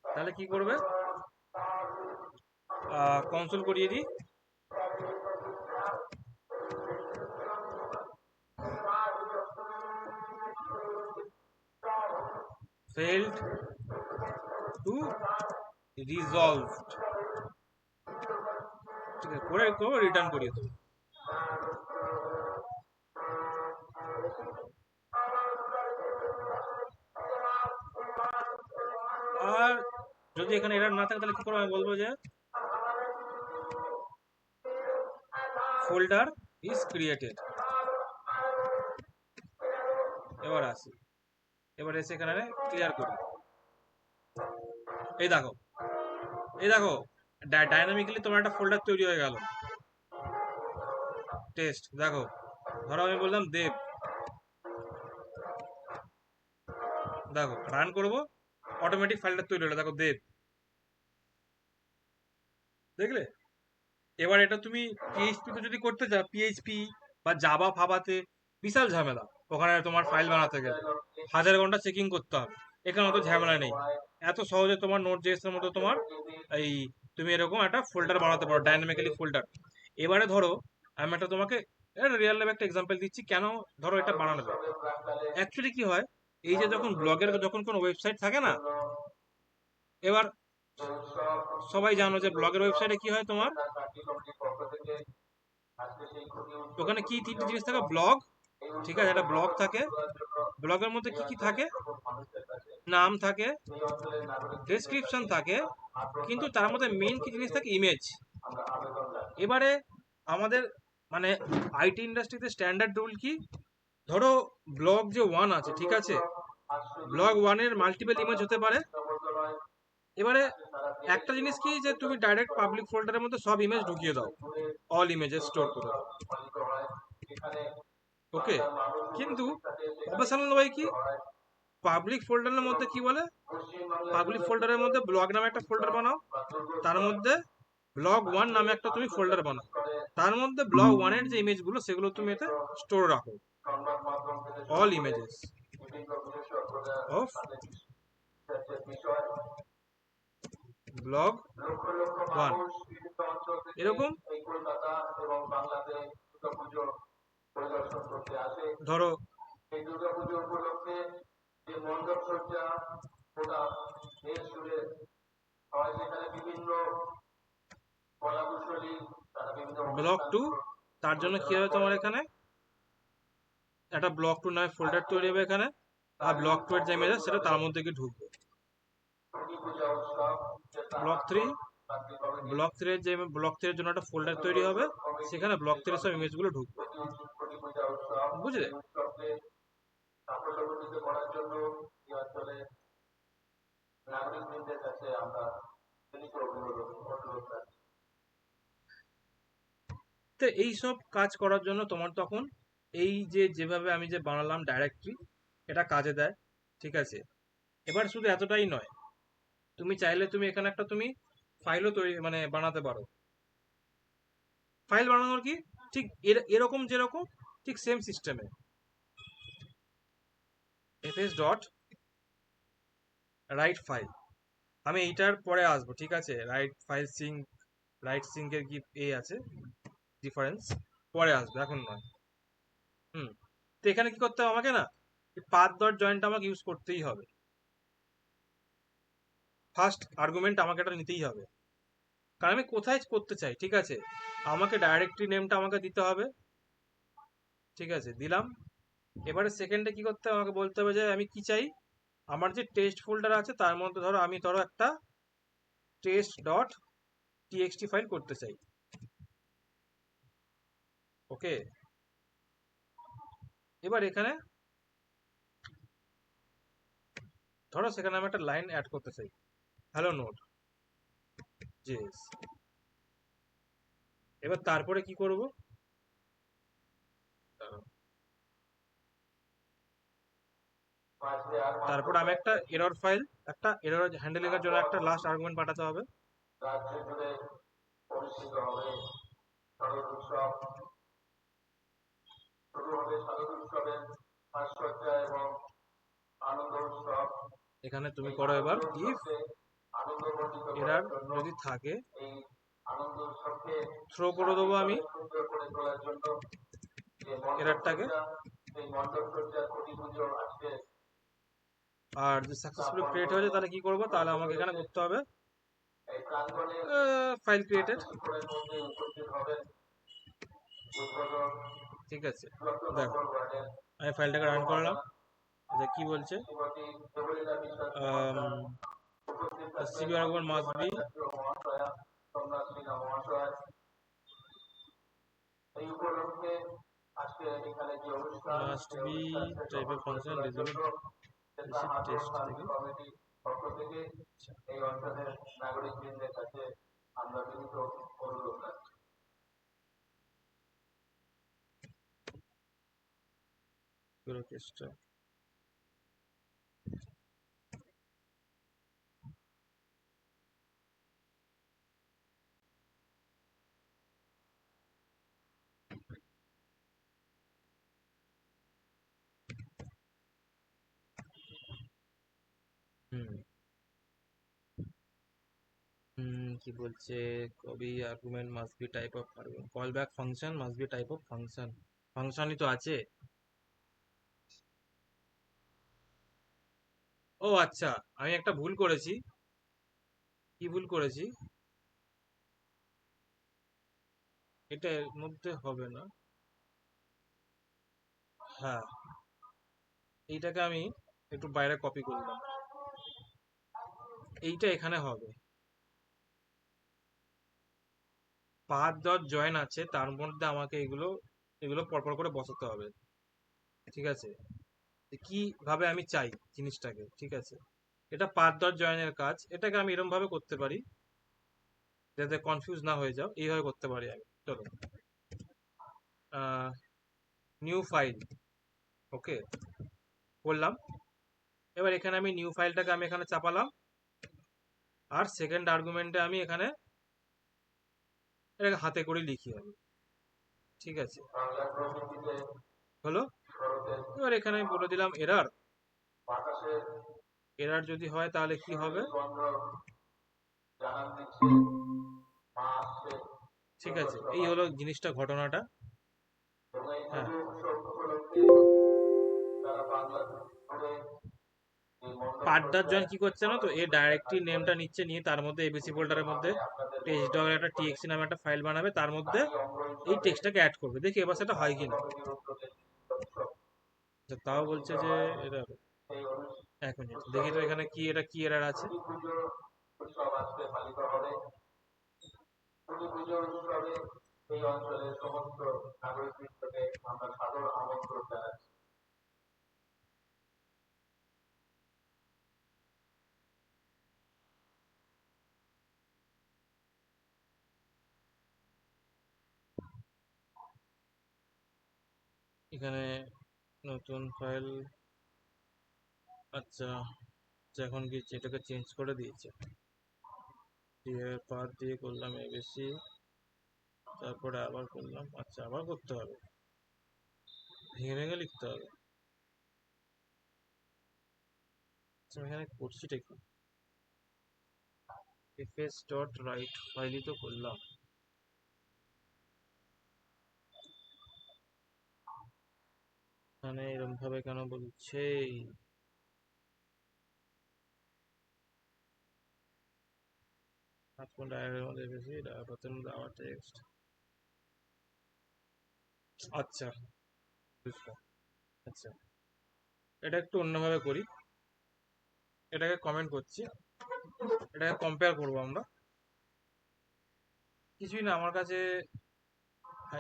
তাহলে কি করবে, কনসোল করিয়ে দিই, failed to resolved, ঠিক আছে, করে রিটার্ন করিয়ে দেবো। আর যদি এখানে এরর না থাকে তাহলে কি করবো, আমি বলবো যে ফোল্ডার ইজ ক্রিয়েটেড। এবার আসি, এবার এসে এখানে ক্লিয়ার করি। এই দেখো ডাইনামিক্যালি তোমার একটা ফোল্ডার তৈরি হয়ে গেল, টেস্ট। দেখো ধরো আমি বললাম দেব, দেখো রান করবো, অটোমেটিক ফাইলটা তৈরি হলো, দেখো দেব, দেখলে? এবার এটা তুমি পিএইচপি তে যদি করতে চাও, পিএইচপি বা জাভা ফাভাতে বিশাল ঝামেলা, ওখানে তোমার ফাইল বানাতে গেলে 1000 ঘন্টা চেকিং করতে হবে। এখানে অত ঝামেলা নেই, এত সহজে তোমার নোট জেএস এর মতো তোমার এই তুমি এরকম একটা ফোল্ডার বানাতে পারো, ডাইনামিক্যালি ফোল্ডার। এবারে ধরো আমি একটা তোমাকে রিয়েল লাইফ একটা এক্সাম্পল দিচ্ছি, কেন ধরো এটা বানানো যায়। অ্যাকচুয়ালি কি হয়, এই যে যখন ব্লগের যখন কোনো ওয়েবসাইট থাকে না, এবার সবাই জানো যে ব্লগের ওয়েবসাইটে কি হয়, তোমার ওখানে কি তিনটে জিনিস থাকে, ব্লগ, ঠিক আছে, একটা ব্লগ থাকে, ব্লগের মধ্যে কি কি থাকে, নাম থাকে, ডেসক্রিপশন থাকে, কিন্তু তার মধ্যে মেইন কি জিনিস থাকে, ইমেজ। এবারে আমাদের মানে আইটি ইন্ডাস্ট্রিতে স্ট্যান্ডার্ড রুল কি, ধরো ব্লগ যে 1 আছে, ঠিক আছে, ব্লগ 1 এর মাল্টিপল ইমেজ হতে পারে। এবারে একটা জিনিস কি, যে তুমি ডাইরেক্ট পাবলিক ফোল্ডারের মধ্যে সব ইমেজ ঢুকিয়ে দাও, অল ইমেজেস স্টোর করে দাও, ওকে। কিন্তু প্রফেশনাল ওয়ে কি, পাবলিক ফোল্ডারের মধ্যে কি বলে, পাবলিক ফোল্ডারের মধ্যে ব্লগ নামে একটা ফোল্ডার বানাও, তার মধ্যে ব্লগ 1 নামে একটা তুমি ফোল্ডার বানাও, তার মধ্যে ব্লগ 1 এর যে ইমেজগুলো সেগুলো তুমি এতে স্টোর রাখো, অল ইমেজেস অফ ব্লগ 1, এরকম। ধরো ব্লগ 2, তার জন্য কি হবে, তোমার এখানে একটা ব্লগ 2 নয় ফোল্ডার তৈরি হবে এখানে, আর ব্লগ 2 এর যে ইমেজ সেটা তার মধ্যে গিয়ে ঢুকবে। ব্লগ 3, ব্লগ 3 এর জন্য একটা ফোল্ডার তৈরি হবে, সেখানে ব্লগ 3 এর সব ইমেজগুলো ঢুকবে। বুঝলে? তো এইসব কাজ করার জন্য তোমার তখন এই যে যেভাবে আমি যে বানালাম ডাইরেক্টরি, এটা কাজে দেয়। ঠিক আছে, এবার শুধু এতটাই নয়, তুমি চাইলে তুমি এখানে একটা তুমি ফাইলও তৈরি মানে বানাতে পারো। ফাইল বানানোর কি, ঠিক এরকম যেরকম ঠিক সেম সিস্টেমে fs ডট রাইট ফাইল, আমি এইটার পরে আসবো। ঠিক আছে, রাইট ফাইল সিঙ্ক, রাইট সিঙ্কের কি আছে ডিফারেন্স, পরে আসবে, এখন নয়। তো এখানে কি করতে হবে আমাকে, না পাথ ডট জয়েন্ট আমাকে ইউজ করতেই হবে। ফার্স্ট আর্গুমেন্ট আমাকে এটা নিতেই হবে, কারণ আমি কোথায় করতে চাই। ঠিক আছে, আমাকে ডাইরেক্টরি নেমটা আমাকে দিতে হবে। ঠিক আছে, দিলাম। এবারে সেকেন্ডে কি করতে হবে, আমাকে বলতে হবে যে আমি কি চাই। আমার যে টেস্ট ফোল্ডার আছে তার মধ্যে ধরো একটা টেস্ট ডট টিএক্সটি ফাইল করতে চাই। ওকে, এবার এখানে ধরো সেখানে আমি একটা লাইন অ্যাড করতে চাই, হ্যালো নোড জেএস। এবার তারপরে কি করব, তারপর আমি একটা এরর হ্যান্ডেলিং এর জন্য একটা লাস্ট আর্গুমেন্ট পাঠাতে হবে। এখানে তুমি করো এবার ইফ এরর যদি থাকে থ্রো করে দেবো আমি এররটাকে, আর যদি সাকসেসফুলি ক্রিয়েট হয়েছে তাহলে কি করবো, তাহলে আমাকে এখানে করতে হবে ফাইল ক্রিয়েটেড। ঠিক আছে, দেখো আমি ফাইলটাকে রান করলাম, এটা কি বলছে, CB argument must be type of function resolve test থেকে। পুরো কেসটা কি বলছে, CB argument must be type of argument, callback function must be type of function, ফাংশনই তো আছে। ও আচ্ছা, আমি একটা ভুল করেছি। কি ভুল করেছি, এটা এর মধ্যে হবে না। হ্যাঁ, এইটাকে আমি একটু বাইরে কপি করলাম, এইটা এখানে হবে। পাথ ডট জয়েন আছে, তার মধ্যে আমাকে এগুলো এগুলো পরপর করে বসাতে হবে। ঠিক আছে, কিভাবে আমি চাই জিনিসটাকে। ঠিক আছে, এটা পাথ ডট জয়েনের কাজ, এটাকে আমি এরকম ভাবে করতে পারি যাতে কনফিউজ না হয়ে যাও, এইভাবে করতে পারি আমি। চলো, নিউ ফাইল, ওকে করলাম। এবার এখানে আমি নিউ ফাইলটাকে আমি এখানে চাপালাম, আর সেকেন্ড আর্গুমেন্টে আমি এখানে এটাকে হাতে করে লিখি আমি। ঠিক আছে, হলো। এবার এখানে বলে দিলাম এরার। এরার যদি হয় তাহলে কি হবে, ঠিক আছে, এই হলো জিনিসটা, ঘটনাটা। হ্যাঁ, পার্টদার জয়েন কি করছে না তো, এ ডাইরেক্টলি নেমটা নিচ্ছে, নিয়ে তার মধ্যে এবিসি ফোল্ডারের মধ্যে টেক্সট ডগ একটা টিএক্সি নামে একটা ফাইল বানাবে, তার মধ্যে এই টেক্সটটাকে অ্যাড করবে। দেখি এবার সেটা হয় কিনা। আচ্ছা, তাও বলছে যে এরার, এক মিনিট দেখি তো এখানে কি, এটা কি এরার আছে। এখানে নতুন ফাইল, আচ্ছা, এখন কি এটাকে চেঞ্জ করে দিয়েছে, দিয়ে পাথ দিয়ে করলাম এবিসি, তারপরে আবার করলাম, আচ্ছা আবার করতে হবে, ভেঙে ভেঙে লিখতে হবে। আচ্ছা, আমি এখানে করছিটা কি, fs ডট রাইট ফাইলই তো করলাম, এখানে এরকম ভাবে কেন বলছে। কোন ডায়াগ্রামের মধ্যে এসেছি, ডায়াগ্রামের মধ্যে আবার টেক্সট, আচ্ছা বুঝলাম। আচ্ছা, এটা একটু অন্যভাবে করি, এটাকে কমেন্ট করছি, এটাকে কম্পেয়ার করবো আমরা। কিছুই না, আমার কাছে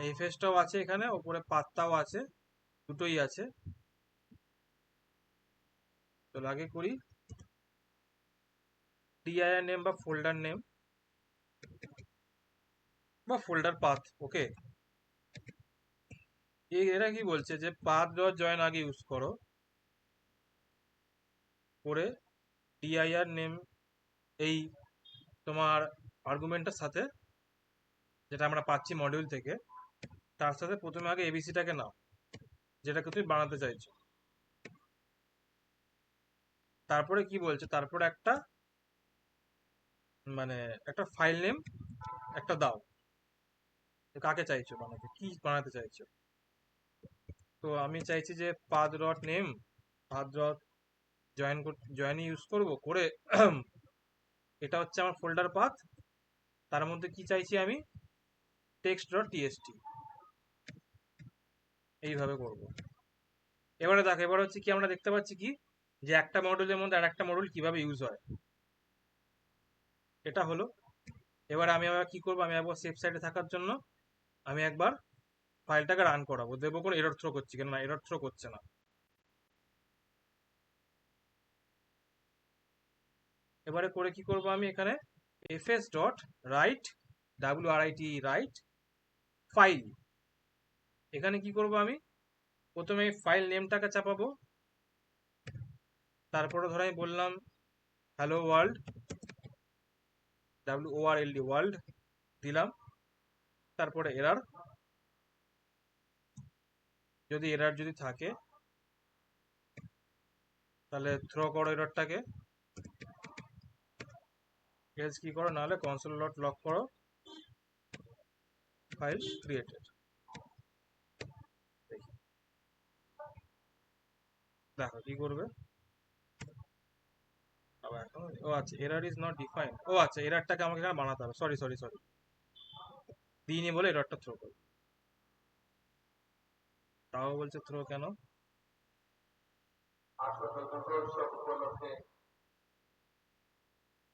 এফএসটাও আছে, এখানে ওপরে পাত্তাও আছে, দুটোই আছে। তো আগে করি dir নেম বা ফোল্ডার নেম বা ফোল্ডার পাথ। ওকে, এরা কি বলছে যে পাথ ডট জয়েন আগে ইউজ করো, করে dir নেম এই তোমার আর্গুমেন্টের সাথে, যেটা আমরা পাচ্ছি মডিউল থেকে, তার সাথে প্রথমে আগে এবিসিটাকে নাও, যেটাকে তুমি বানাতে চাইছো। তারপরে কি বলছে, তারপরে একটা মানে একটা ফাইল নেম একটা দাও, কাকে চাইছো বানাতে, কি বানাতে চাইছো। তো আমি চাইছি যে path dot name, path dot join use করব, করে এটা হচ্ছে আমার ফোল্ডার পাথ, তার মধ্যে কি চাইছি আমি, টেক্সট ডট টিএসটি, এইভাবে করব। এবারে দেখ, এবার হচ্ছে কি, আমরা দেখতে পাচ্ছি কি, যে একটা মডিউলের মধ্যে আর একটা মডিউল কিভাবে ইউজ হয়, এটা হলো। এবার আমি আবার কি করবো, আমি একবার সেফ সাইডে থাকার জন্য আমি একবার ফাইলটাকে রান করাবো, দেখবো কোনো এরর থ্রো করছে কিনা। না, এরর থ্রো করছে না। এবারে করে কি করব, আমি এখানে fs dot right, writ right file, এখানে কি করব, আমি প্রথমে ফাইল নেমটাকে চাপাবো, তারপরে ধরো আমি বললাম হ্যালো ওয়ার্ল্ড, WORLD ওয়ার্ল্ড দিলাম, তারপরে এরার, যদি এরার যদি থাকে তাহলে থ্রো করো এরারটাকে, এলস কি করো, নাহলে কনসোল ডট লক করো ফাইল ক্রিয়েটেড। দেখো কি করবে আবার এখন, ও আচ্ছা, এরার ইজ নট ডিফাইন্ড, ও আচ্ছা, এরারটাকে আমাকে এখানে বানাতে হবে, সরি সরি সরি, দিইনি বলে এরারটা থ্রো করো। তাও বলছে থ্রো কেন,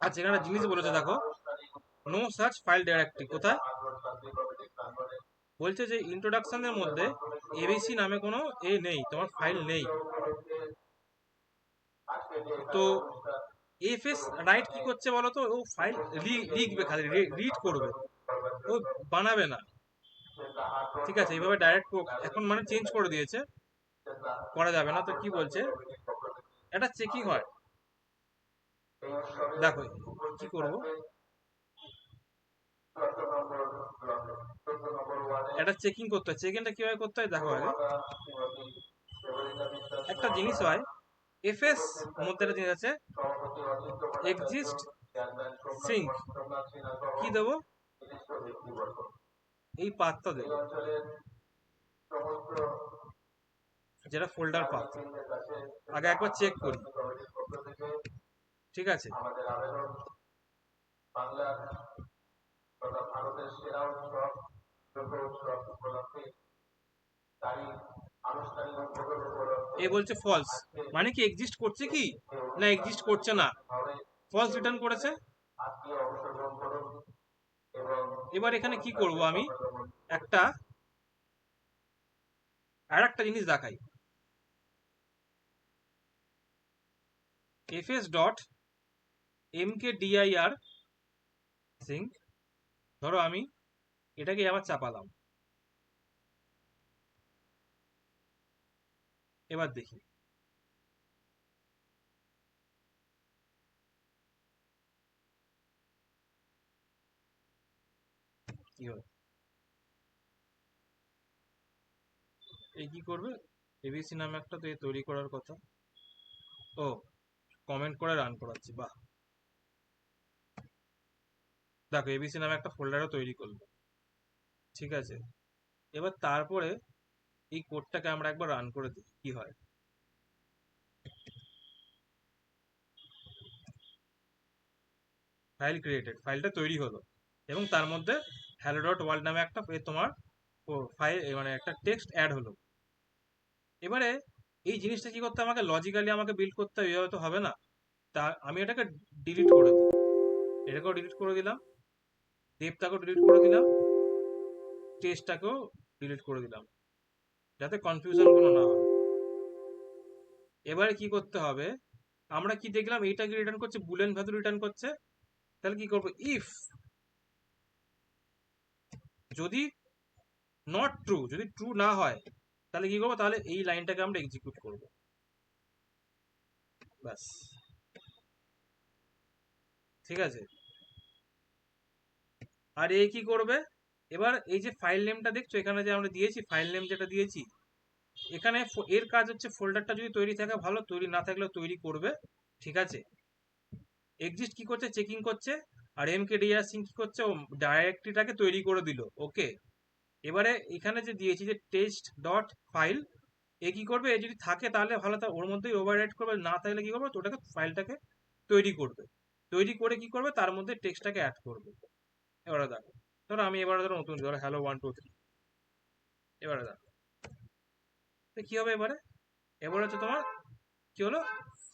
আচ্ছা এখানে একটা জিনিস বলেছে দেখো, নো সার্চ ফাইল ডাইরেক্টরি, কোথায় বলছে যে ইন্ট্রোডাকশনের মধ্যে এবিসি নামে কোনো নেই, তোমার ফাইল নেই। তো এফএস রাইট কি করছে বলো তো, ও ফাইল লিখবে, খালি রিড করবে, ও বানাবে না। ঠিক আছে, এইভাবে ডাইরেক্ট এখন মানে চেঞ্জ করে দিয়েছে, করা যাবে না। তো কি বলছে, এটা চেকিং হয়, দেখো কি করব, এটা চেকিং করতে হয়। চেকিংটা কিভাবে করতে হয় দেখো আগে। একটা জিনিস হয় এফএস মধ্যে একটা জিনিস আছে এক্সিস্ট সিঙ্ক, কি দেবো এই পাথটা দেবো যেটা ফোল্ডার পাথ। আগে একবার চেক করি, ঠিক আছে? এ বলছে ফলস, মানে কি এক্সিস্ট করছে কি না এক্সিস্ট করছে না, ফলস রিটার্ন করেছে। এবার এখানে কি করব আমি, একটা আর একটা জিনিস দেখাই, fs ডট mkdir সিঙ্ক। ধরো আমি এটাকে আবার চাপালাম, এবার দেখি কি হয়। এই কি করবে, এবিসি নামে একটা তো তৈরি করার কথা। ও কমেন্ট করে রান করাচ্ছি, বাহ। দেখো এবিসি নামে একটা ফোল্ডারও তৈরি করলো, ঠিক আছে। এবার তারপরে এই কোডটাকে আমরা একবার রান করে দিই কি হয়। ফাইল ক্রিয়েটেড, ফাইলটা তৈরি হলো এবং তার মধ্যে হ্যালো ডট ওয়ার্ল্ড নামে একটা তোমার ফাইল মানে একটা টেক্সট অ্যাড হলো। এবারে এই জিনিসটা কি করতে আমাকে লজিক্যালি আমাকে বিল্ড করতে হবে, এভাবে তো হবে না। তা আমি এটাকে ডিলিট করে দিই, এটাকেও ডিলিট করে দিলাম, দেবটাকেও ডিলিট করে দিলাম, টেস্টটাকেও ডিলিট করে দিলাম, যাতে কনফিউশন কোনো না হয়। এবারে কি করতে হবে, আমরা কি দেখলাম এইটা কি রিটার্ন করছে, বুলিয়ন ভ্যালু রিটার্ন করছে। তাহলে কি করবো, ইফ যদি নট ট্রু, যদি ট্রু না হয় তাহলে কি করবো, তাহলে এই লাইনটাকে আমরা এক্সিকিউট করবো, ব্যাস, ঠিক আছে। আর এই কি করবে, এবার এই যে ফাইল নেমটা দেখছো এখানে যে আমরা দিয়েছি, ফাইল নেম যেটা দিয়েছি এখানে, এর কাজ হচ্ছে ফোল্ডারটা যদি তৈরি থাকে ভালো, তৈরি না থাকলেও তৈরি করবে, ঠিক আছে। এক্সিস্ট কি করছে, চেকিং করছে, আর mkdir সিঙ্ক কি করছে, ও ডাইরেক্টরিটাকে তৈরি করে দিল, ওকে। এবারে এখানে যে দিয়েছি যে টেস্ট ডট ফাইল, এ কি করবে, এ যদি থাকে তাহলে ভালো, তা ওর মধ্যেই ওভাররাইট করবে, না থাকলে কি করবে, তো ওটাকে ফাইলটাকে তৈরি করবে, তৈরি করে কি করবে তার মধ্যে টেক্সটটাকে অ্যাড করবে। এবারে দেখো, ধরো আমি এবারে ধরো নতুন, ধরো হ্যালো 1 2 3, এবারে দেখো কি হবে। এবারে এবারে হচ্ছে তোমার কি হলো,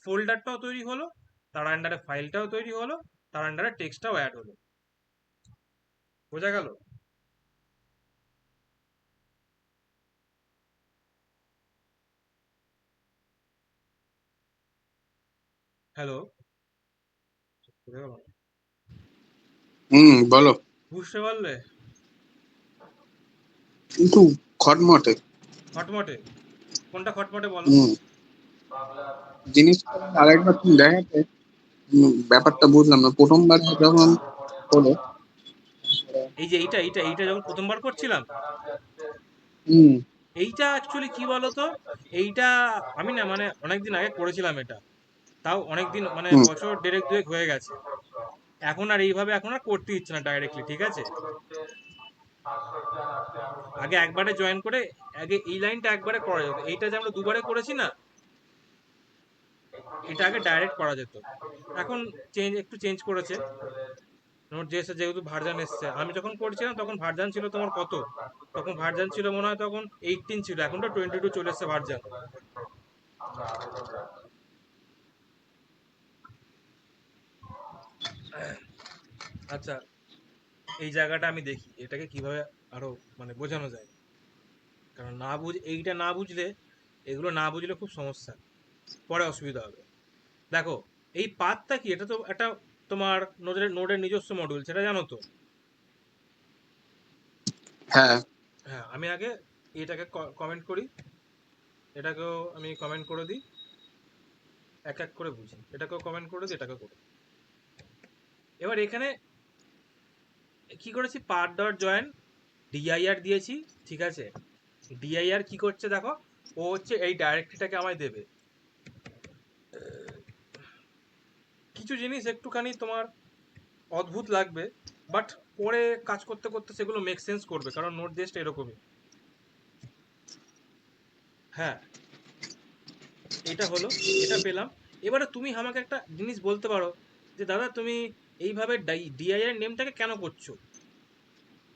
ফোল্ডারটাও তৈরি হলো, তার আন্ডারে ফাইলটাও তৈরি হলো, তার আন্ডারে টেক্সটটাও অ্যাড হলো, বোঝা গেল? হ্যালো, বোঝা গেল? বলো। বুঝতে পারলে? কিন্তু খটমটে। খটমটে, কোনটা খটমটে বলো? হুম জিনিসটা আরেকবার তুমি দেখাতে, ব্যাপারটা বুঝলাম না প্রথমবার যখন হলো। এই যে এইটা এইটা এইটা যখন প্রথমবার করছিলাম, হুম এইটা অ্যাকচুয়ালি কি বলতো, এইটা আমি না মানে অনেকদিন আগে করেছিলাম এটা, তাও অনেকদিন মানে হুম বছর দেড়েক দুয়েক হয়ে গেছে। এখন আর এইভাবে এখন আর করতে ইচ্ছে না ডাইরেক্টলি, ঠিক আছে। আগে একবারে জয়েন করে আগে এই লাইনটা একবারে করা যেত, এইটা যে আমরা দুবারে করেছি না, এটা আগে ডাইরেক্ট করা যেত। এখন একটু চেঞ্জ করেছে, নোট জেএস যেহেতু ভার্জান এসছে। আমি যখন করছিলাম তখন ভার্জান ছিল তোমার কত, তখন ভার্জান ছিল মনে হয় তখন 18 ছিল, এখন তো 22 চলে এসছে ভার্জান। আচ্ছা, এই জায়গাটা আমি দেখি এটাকে কিভাবে আরো মানে বোঝানো যায়, কারণ এইটা না বুঝলে, এগুলো না বুঝলে খুব সমস্যা, পরে অসুবিধা হবে। দেখো এই পাথটা কি, এটা তো একটা তোমার নোডের নোডের নিজস্ব মডিউল, সেটা জানো তো। হ্যাঁ হ্যাঁ, আমি আগে এটাকে কমেন্ট করি, এটাকেও আমি কমেন্ট করে দিই, এক এক করে বুঝি, এটাকেও কমেন্ট করে দিই, এটাকেও করে দিই। এবার এখানে কি করেছি, পার ডট জয়েন ডিআইআর দিয়েছি, ঠিক আছে। ডিআইআর কি করছে দেখো, ও হচ্ছে এই ডাইরেক্টরিটাকে আমায় দেবে। কিছু জিনিস একটুখানি তোমার অদ্ভুত লাগবে, বাট পরে কাজ করতে করতে সেগুলো মেক সেন্স করবে, কারণ নোট জেস্ট এরকমই। হ্যাঁ, এটা হলো, এটা পেলাম। এবারে তুমি আমাকে একটা জিনিস বলতে পারো যে দাদা তুমি এইভাবে ডিআইআর নেমটাকে কেন করছো?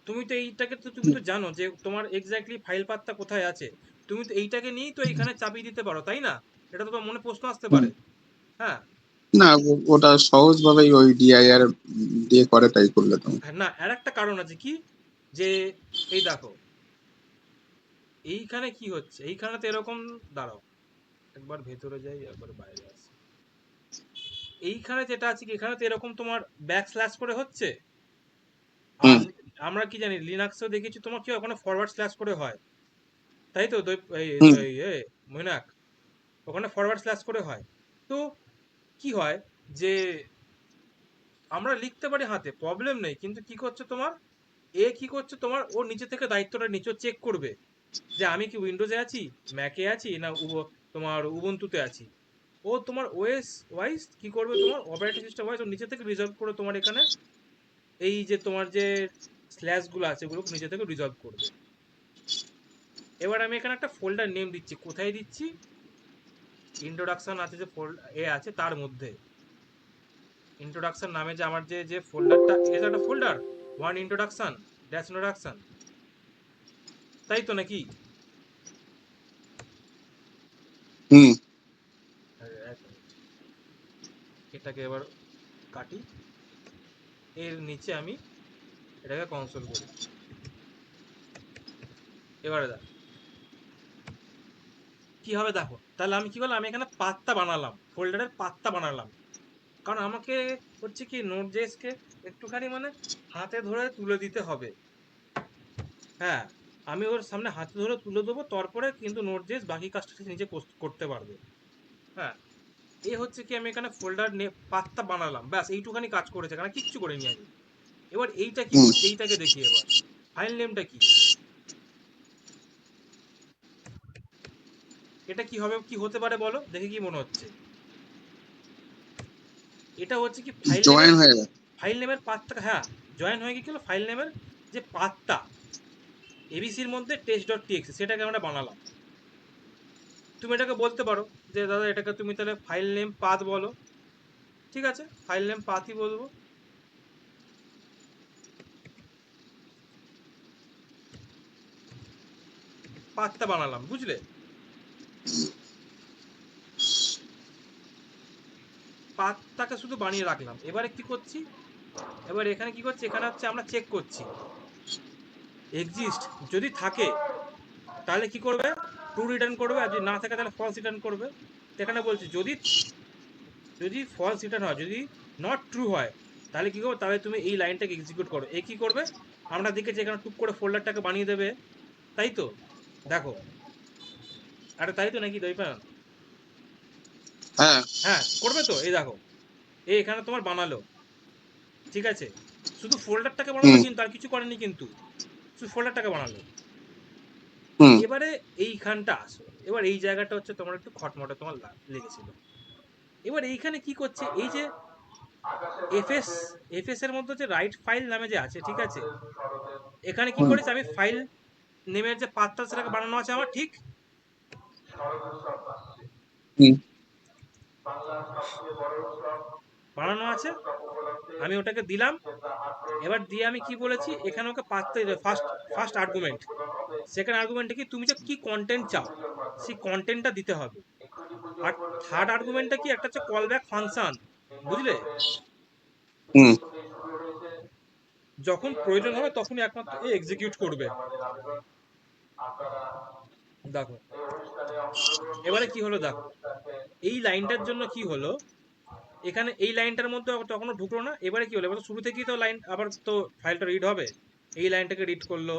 তুমি তো এইটাকে তো তুমি তো জানো যে তোমার এক্স্যাক্টলি ফাইল পাতটা কোথায় আছে, তুমি তো এইটাকে নিয়েই তো এইখানে চাপিয়ে দিতে পারো, তাই না? এটা তো তোমার মনে প্রশ্ন আসতে হুম। পারে। হ্যাঁ। না, ওটা সহজ ভাবেই ওই ডিআইআর দিয়ে করে, তাই করলে তুমি। হ্যাঁ, না আর একটা কারণ আছে কি, যে এই দেখো এইখানে কি হচ্ছে, এইখানে তো এরকম, দাঁড়াও একবার ভেতরে যাই একবার বাইরে আসি। এইখানে যেটা আছে কি, এখানে তো এরকম তোমার ব্যাক স্ল্যাশ করে হচ্ছে। আর হুম আমরা কি জানি লিনাক্সেও দেখেছি তোমার কি ওখানে ফরওয়ার্ড স্ল্যাশ করে হয়, তাই তো হুম মৈনাক, ওখানে ফরওয়ার্ড স্ল্যাশ করে হয়। তো কি হয় যে আমরা লিখতে পারি হাতে, প্রবলেম নেই, কিন্তু কি করছে তোমার, এ কি করছে তোমার, ও নিচে থেকে দায়িত্বটা নিচে চেক করবে যে আমি কি উইন্ডোজে আছি, ম্যাকে আছি, না তোমার উবুন্তুতে আছি। ও তোমার ওএস ওয়াইজ কি করবে, তোমার অপারেটিং সিস্টেম ওয়াইজ ও নিচে থেকে রিজলভ করে তোমার এখানে এই যে তোমার যে স্ল্যাশগুলো আছে এগুলো নিজে থেকে রিজলভ করবে। এবার আমি এখানে একটা ফোল্ডার নেম দিচ্ছি, কোথায় দিচ্ছি, ইন্ট্রোডাকশন আছে যে এ আছে তার মধ্যে, ইন্ট্রোডাকশন নামে যে আমার যে যে ফোল্ডারটা, এটা একটা folder, one introduction dash introduction, তাই তো নাকি? হুম এক মিনিট, এটাকে এবার কাটি, এর নিচে আমি এটাকে কনসোল করি। এবারে দেখো কি হবে, দেখো তাহলে আমি কি করলাম, আমি এখানে পাত্তা বানালাম, ফোল্ডারের পাত্তা বানালাম, কারণ আমাকে হচ্ছে কি নোট জেসকে একটুখানি মানে হাতে ধরে তুলে দিতে হবে। হ্যাঁ, আমি ওর সামনে হাতে ধরে তুলে দেবো, তারপরে কিন্তু নোট জেস বাকি কাজটা সে নিজে করতে পারবে। হ্যাঁ, এ হচ্ছে কি আমি এখানে ফোল্ডার পাত্তা বানালাম, ব্যাস এইটুখানি কাজ করেছে, কারণ কিচ্ছু করিনি আমি। এবার এইটা কি হুম। করছে, এইটাকে দেখি এবার, ফাইল নেমটা কি, এটা কি হবে, কি হতে পারে বলো দেখে, কি মনে হচ্ছে? এটা হচ্ছে কি ফাইল নেমের, জয়েন হয়ে গেছে। পাথটা, হ্যাঁ জয়েন হয়ে গেছিল ফাইল নেমের যে পাথটা এবিসির মধ্যে টেস্ট ডট টিএক্সি, সেটাকে আমরা বানালাম। তুমি এটাকে বলতে পারো যে দাদা এটাকে তুমি তাহলে ফাইল নেম পাথ বলো, ঠিক আছে ফাইল নেম পাথই বলবো। পাথটা বানালাম, বুঝলে? পাথটাকে শুধু বানিয়ে রাখলাম। এবারে কি করছি, এবার এখানে কি করছি, এখানে হচ্ছে আমরা চেক করছি এক্সিস্ট, যদি থাকে তাহলে কি করবে, ট্রু রিটার্ন করবে, আর যদি না থাকে তাহলে ফলস রিটার্ন করবে। তো এখানে বলছি যদি যদি ফলস রিটার্ন হয়, যদি নট ট্রু হয়, তাহলে কি করবে, তাহলে তুমি এই লাইনটাকে এক্সিকিউট করো। এ কি করবে, আমরা দেখেছি এখানে টুক করে ফোল্ডারটাকে বানিয়ে দেবে, তাই তো? দেখো, আরে তাই তো নাকি দইপান? হ্যাঁ। হ্যাঁ করবে তো, এই দেখো এই এখানে তোমার বানালো, ঠিক আছে, শুধু ফোল্ডারটাকে বানালো, হুম কিন্তু আর কিছু করেনি, কিন্তু শুধু ফোল্ডারটাকে বানালো। হুম এবারে এইখানটা আসো, এবার এই জায়গাটা হচ্ছে তোমার একটু খটমটে তোমার লেগেছিল। এবার এইখানে কি করছে, এই যে এফএস, এর মধ্যে যে রাইট ফাইল নামে যে আছে, ঠিক আছে, এখানে কি হুম করেছে, আমি ফাইল নেমের যে পাথটা সেটাকে বানানো আছে আমার, ঠিক হুম বানানো আছে, আমি ওটাকে দিলাম। এবার দিয়ে আমি কি বলেছি, এখানে ওকে পাথটা, ফার্স্ট ফার্স্ট আর্গুমেন্ট, সেকেন্ড আর্গুমেন্টে কি তুমি যে কি কন্টেন্ট চাও সেই কন্টেন্টটা দিতে হবে। আর থার্ড আর্গুমেন্টটা কি, একটা হচ্ছে কল ব্যাক ফাংশন, বুঝলে? হুম যখন প্রয়োজন হবে তখনই একমাত্র এ এক্সিকিউট করবে। দেখো এবারে কি হলো, দেখো এই লাইনটার জন্য কি হলো, এখানে এই লাইনটার মধ্যে তখনও ঢুকলো না। এবারে কি হলো, এবার তো শুরু থেকেই তো লাইন, আবার তো ফাইলটা রিড হবে, এই লাইনটাকে রিড করলো,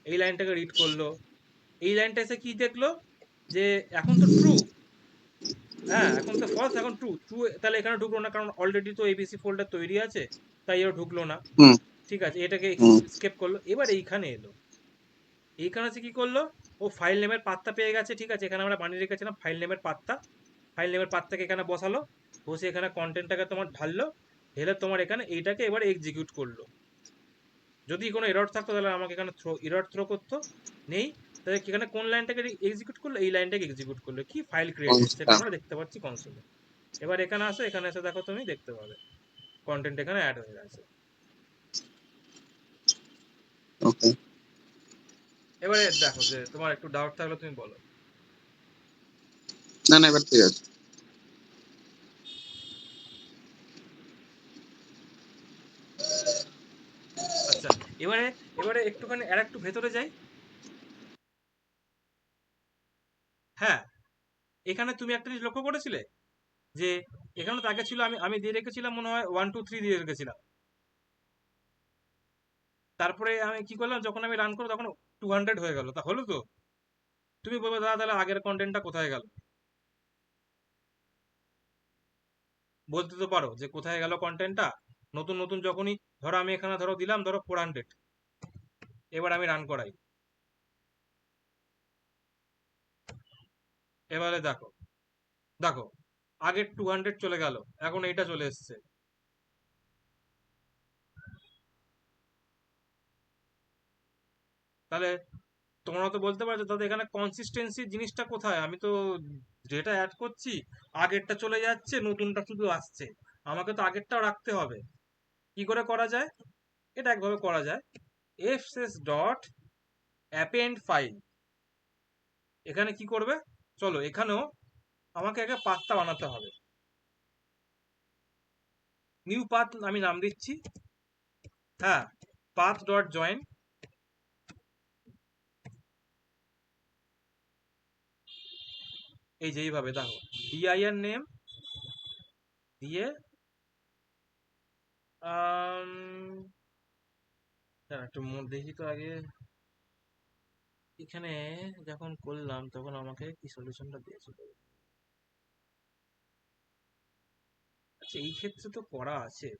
এই লাইনটাকে রিড করলো, এই লাইনটা এসে কি দেখলো, যে এখন তো ট্রু, হ্যাঁ এখন তো ফলস, এখন ট্রু ট্রু, তাহলে এখানে ঢুকলো না, কারণ অলরেডি তো এবিসি ফোল্ডার তৈরি আছে, তাই এর ঢুকলো না, হুম ঠিক আছে, এটাকে হুম স্কেপ করলো, এবার এইখানে এলো, এইখানে সে কি করলো, ও ফাইল নেমের পাত্তা পেয়ে গেছে, ঠিক আছে, এখানে আমরা বানিয়ে রেখেছিলাম ফাইল নেমের পাত্তা, ফাইল নেমের পাত্তাকে এখানে বসালো, বসে এখানে কন্টেন্টটাকে তোমার ঢাললো, ঢেলে তোমার এখানে এইটাকে এবার এক্সিকিউট করলো। যদি কোনো এরর থাকতো তাহলে আমাকে এখানে এরর থ্রো করতো, নেই, তাহলে এখানে কোন লাইনটাকে এক্সিকিউট করলো, এই লাইনটাকে এক্সিকিউট করলো, কি ফাইল ক্রিয়েটেড, সেটা আচ্ছা আমরা দেখতে পাচ্ছি কনসোলে। এবার এখানে আসো, এখানে এসে দেখো, তুমি দেখতে পাবে কন্টেন্ট এখানে অ্যাড হয়ে গেছে। ওকে। এবারে দেখো যে তোমার একটু ডাউট থাকলে তুমি বলো। না না, এবার ঠিক আছে। আচ্ছা, এবারে এবারে একটুখানি আর একটু ভেতরে যাই। হ্যাঁ, এখানে তুমি একটা জিনিস লক্ষ্য করেছিলে যে এখানে তো আগে ছিল, আমি আমি দিয়ে রেখেছিলাম মনে হয় 1 2 3 দিয়ে রেখেছিলাম, তারপরে আমি কি করলাম, যখন আমি রান করবো তখন 200 হয়ে গেল, তা হলো তো? তুমি বলবে দাদা তাহলে আগের কন্টেন্টটা কোথায় গেল, বলতে তো পারো যে কোথায় গেল কন্টেন্টটা। নতুন নতুন যখনই, ধরো আমি এখানে ধরো দিলাম ধরো 400, এবার আমি রান করাই, এবারে দেখো, দেখো আগের 200 চলে গেল, এখন এইটা চলে এসছে। তাহলে তোমরা তো বলতে পারছো দাদা এখানে কনসিস্টেন্সি জিনিসটা কোথায়, আমি তো যেটা অ্যাড করছি আগেরটা চলে যাচ্ছে, নতুনটা শুধু আসছে, আমাকে তো আগেরটাও রাখতে হবে। কি করে করা যায়? এটা একভাবে করা যায়, fs ডট অ্যাপেন্ড ফাইল, এখানে কি করবে, চলো এখানেও আমাকে আগে পাথটা বানাতে হবে, নিউ পাথ আমি নাম দিচ্ছি, হ্যাঁ, পাথ ডট জয়েন, এই যে এইভাবে দেখো, dir নেম দিয়ে দাঁড়া, একটু দেখি তো আগে, এখানে যখন করলাম তখন আমাকে কি সলিউশনটা দিয়েছিল। আচ্ছা, এই ক্ষেত্রে তো করা আছে,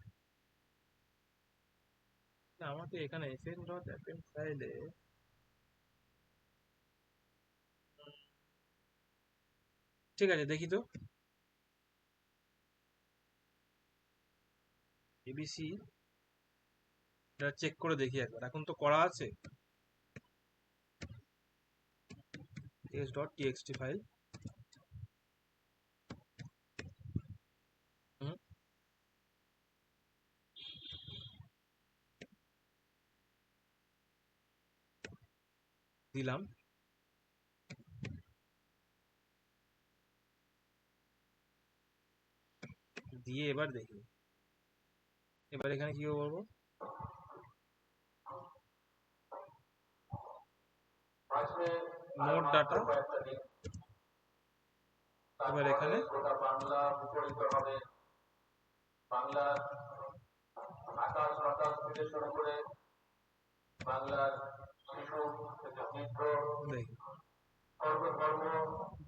না, আমাকে এখানে fn ডট অ্যাপেন্ড ফাইলে, ঠিক আছে দেখি তো, এবিসি, এটা চেক করে দেখি একবার, এখন তো করা আছে, s ডট txt ফাইল, দিলাম, দিয়ে এবার দেখি, এবার এখানে কি করবো, নোট ডাটা, এবার এখানে দেখি,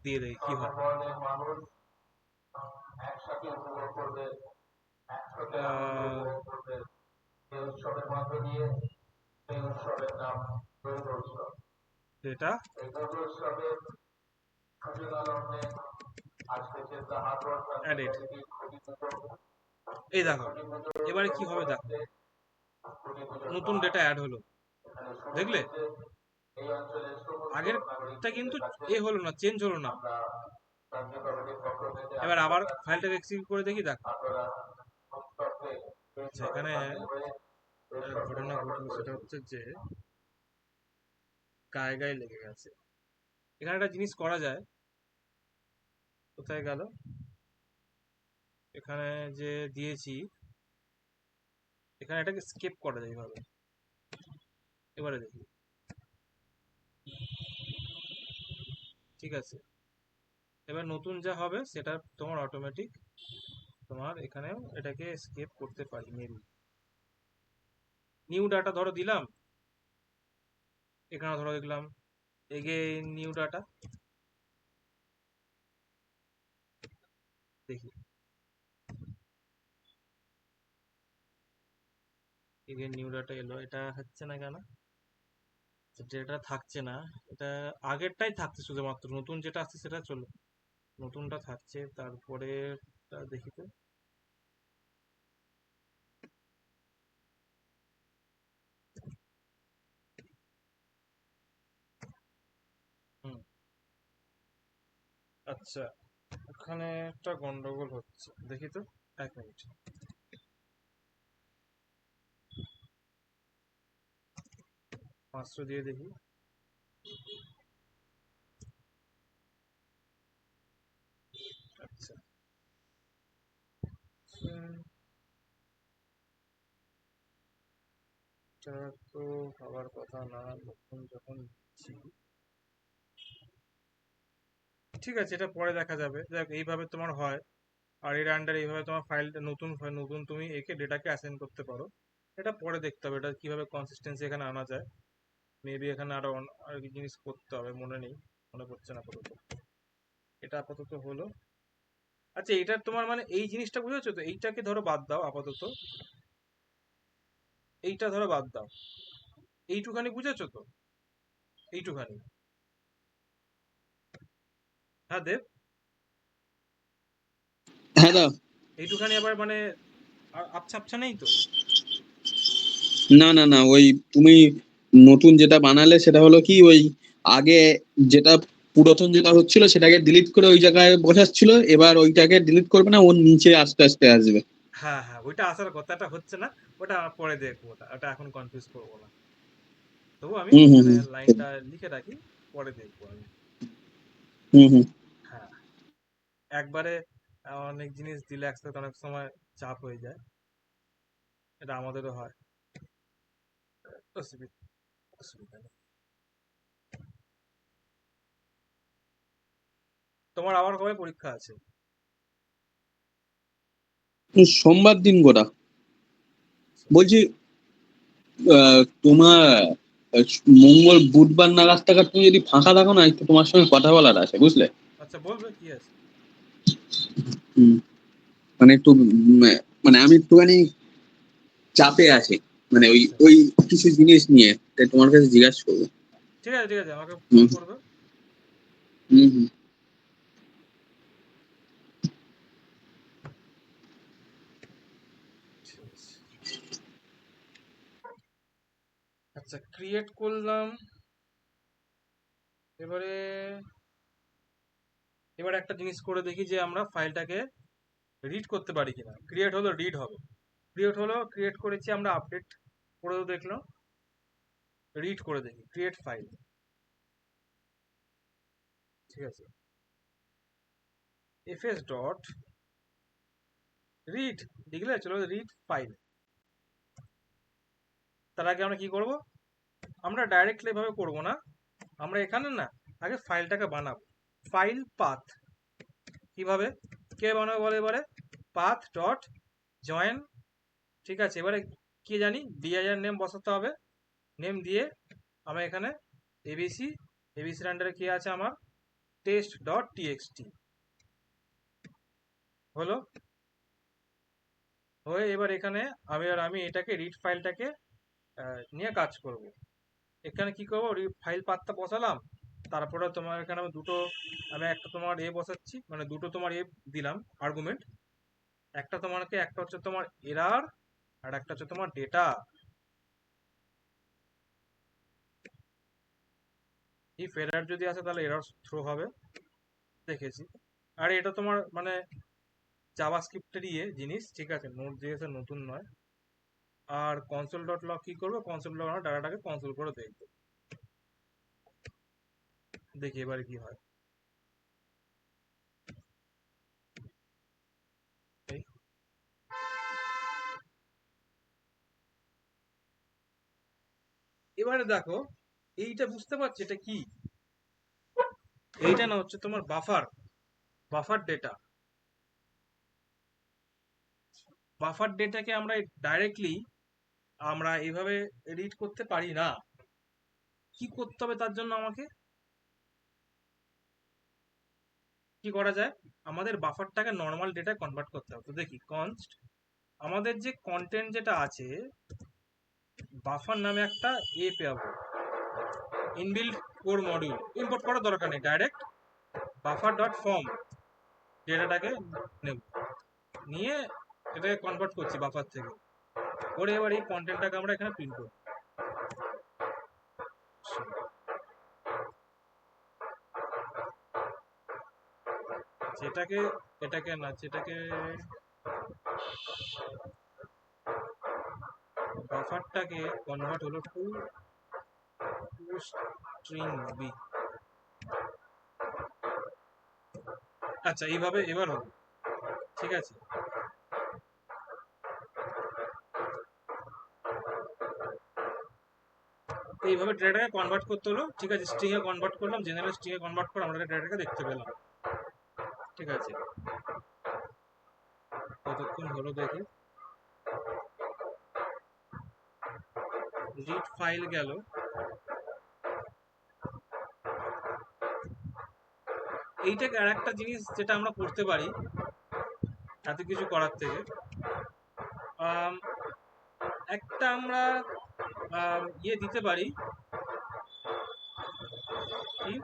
দিয়ে দেখি কি হয়। এটা edit, এই দেখো এবারে কি হবে দেখো, নতুন ডেটা অ্যাড হলো, দেখলে আগেরটা কিন্তু এ হলো না, চেঞ্জ হলো না। এবার আবার ফাইলটাকে এক্সিকিউট করে দেখি, দেখো আচ্ছা, এখানে ঘটনা ঘটলো, সেটা হচ্ছে যে গায়ে গায়ে লেগে গেছে। এখানে একটা জিনিস করা যায়, কোথায় গেল, এখানে যে দিয়েছি, এখানে এটাকে স্কেপ করা যায় এইভাবে, এবারে দেখি, ঠিক আছে, এবার নতুন যা হবে সেটা তোমার অটোমেটিক, তোমার এখানেও এটাকে স্কেপ করতে পারি মেবি। নিউ ডাটা ধরো দিলাম, এখানে ধরো দেখলাম এগেইন নিউ ডাটা, দেখি এগেন নিউ ডাটা এলো, এটা হচ্ছে না কেন? যেটা থাকছে না, এটা আগেরটাই থাকছে, শুধুমাত্র নতুন যেটা আসছে সেটা চলো, নতুনটা থাকছে, তারপরে দেখি তো। হুম, আচ্ছা, এখানে একটা গন্ডগোল হচ্ছে, দেখি তো, 1 মিনিট। 500 দিয়ে দেখি। আচ্ছা, উম, এটা তো হওয়ার কথা না, নতুন যখন দিচ্ছি। ঠিক আছে, এটা পরে দেখা যাবে, দেখ এইভাবে তোমার হয়। আর এর আন্ডার এইভাবে তোমার ফাইলটা নতুন নতুন তুমি একে ডেটাকে অ্যাসাইন করতে পারো। এটা পরে দেখতে হবে, এটা কিভাবে কনসিস্টেন্সি এখানে আনা যায়। মেবি এখানে আরো আর কি জিনিস করতে হবে, মনে নেই, মনে পড়ছে না আপাতত। এটা আপাতত হলো। আচ্ছা, এটা তোমার মানে এই জিনিসটা বুঝেছো তো, এইটাকে ধরো বাদ দাও আপাতত, এইটা ধরো বাদ দাও, এইটুখানি বুঝেছো তো, এইটুখানি। হ্যাঁ দেব, হ্যাঁ দা। এইটুখানি আবার মানে আবছা আবছা নেই তো? না না না, ওই তুমি নতুন যেটা বানালে সেটা হলো কি, ওই আগে যেটা পুরাতন যেটা হচ্ছিল সেটাকে ডিলিট করে ওই জায়গায় বসাচ্ছিল, এবার ওইটাকে ডিলিট করবে না, ওর নিচে আস্তে আস্তে আসবে। হ্যাঁ হ্যাঁ, ওইটা আসার কথাটা হচ্ছে না, ওটা পরে দেখবো, ওটা ওটা এখন কনফিউজ করবো না। তবু আমি হুম হুম এখানে হুম লাইনটা লিখে রাখি, পরে দেখবো আমি। হুম হুম। হ্যাঁ, একবারে অনেক জিনিস দিলে একসাথে অনেক সময় চাপ হয়ে যায়, এটা আমাদেরও হয়। অসুবিধা অসুবিধা নেই। তোমার আবার কবে পরীক্ষা আছে? সোমবার দিন গোটা। বলছি তোমার মঙ্গল বুধবার নাগাদ টাগাদ তুমি যদি ফাঁকা থাকো না, একটু তোমার সঙ্গে কথা বলার আছে, বুঝলে? আচ্ছা, বলবে কি আছে। হুম, মানে একটু মানে আমি একটুখানি চাপে আছি, মানে ওই আচ্ছা, ওই কিছু জিনিস নিয়ে, তাই তোমার কাছে জিজ্ঞাসা করবো। ঠিক আছে ঠিক আছে, আমাকে ফোন হুম করবে। হুম হুম। ঠিক আছে। আচ্ছা, ক্রিয়েট করলাম। এবারে এবারে একটা জিনিস করে দেখি যে আমরা ফাইলটাকে রিড করতে পারি কিনা। ক্রিয়েট হলো, রিড হবে। ক্রিয়েট হলো, ক্রিয়েট করেছি আমরা, আপডেট করেও দেখলাম। রিড করে দেখি, ক্রিয়েট ফাইল। ঠিক আছে, fs ডট রিড লিখলে চলো, রিড ফাইল। তার আগে আমরা কি করব, আমরা ডাইরেক্টলি এভাবে করব না, আমরা এখানে না আগে ফাইলটাকে বানাবো। ফাইল পাথ কিভাবে কে বানাবো বলে, এবারে পাথ ডট জয়েন। ঠিক আছে, এবারে কি জানি dir নেম বসাতে হবে। নেম দিয়ে আমরা এখানে এবিসি, এবিসির আন্ডারে কি আছে আমার, টেস্ট ডট টিএক্সটি হলো। হয়ে এবার এখানে আমি এটাকে রিড ফাইলটাকে নিয়ে কাজ করব। এখানে কি করবো, ফাইল পাথটা বসালাম, তারপরে তোমার এখানে আমি একটা তোমার বসাচ্ছি, মানে দুটো তোমার দিলাম আর্গুমেন্ট। একটা হচ্ছে তোমার এরার, আর একটা হচ্ছে তোমার ডেটা। ইফ এরার যদি আসে তাহলে এরার থ্রো হবে, দেখেছি। আর এটা তোমার মানে জাভাস্ক্রিপ্টের জিনিস, ঠিক আছে, নোট জেএস নতুন নয়। আর কনসোল ডট লগ কি করবো, কনসোল ডট ডাটাটাকে কনসোল করে দেখবো, দেখি এবারে কি হয়। এই, এবারে দেখো, এইটা বুঝতে পারছি এটা কি। এইটা না হচ্ছে তোমার বাফার, বাফার ডেটা। বাফার ডেটাকে আমরা ডাইরেক্টলি আমরা এইভাবে রিড করতে পারি না। কি করতে হবে তার জন্য আমাকে, কি করা যায়, আমাদের বাফারটাকে নর্মাল ডেটায় কনভার্ট করতে হবে। তো দেখি কনস্ট, আমাদের যে কন্টেন্ট যেটা আছে, বাফার নামে একটা এ পাবো, ইনবিল্ড কোর মডিউল। ইম্পোর্ট করার দরকার নেই, ডাইরেক্ট বাফার ডট ফর্ম ডেটাটাকে নেব, নিয়ে এটাকে কনভার্ট করছি বাফার থেকে করে। এবার এই কন্টেন্টটাকে আমরা এখানে প্রিন্ট করব। যেটাকে এটাকে না, যেটাকে বাফারটাকে কনভার্ট হলো টু স্ট্রিং বি। আচ্ছা এইভাবে এবার হলো, ঠিক আছে। এইভাবে ডেটাটাকে কনভার্ট করতে হলো, ঠিক আছে। স্ট্রিং এ কনভার্ট করলাম, জেনারেল স্ট্রিং এ কনভার্ট করে আমরা ডেটাটাকে দেখতে পেলাম, ঠিক আছে। কতক্ষণ হলো দেখি, রিড ফাইল গেল। এইটাকে আর একটা জিনিস যেটা আমরা করতে পারি এত কিছু করার থেকে, একটা আমরা ইয়ে দিতে পারি, কি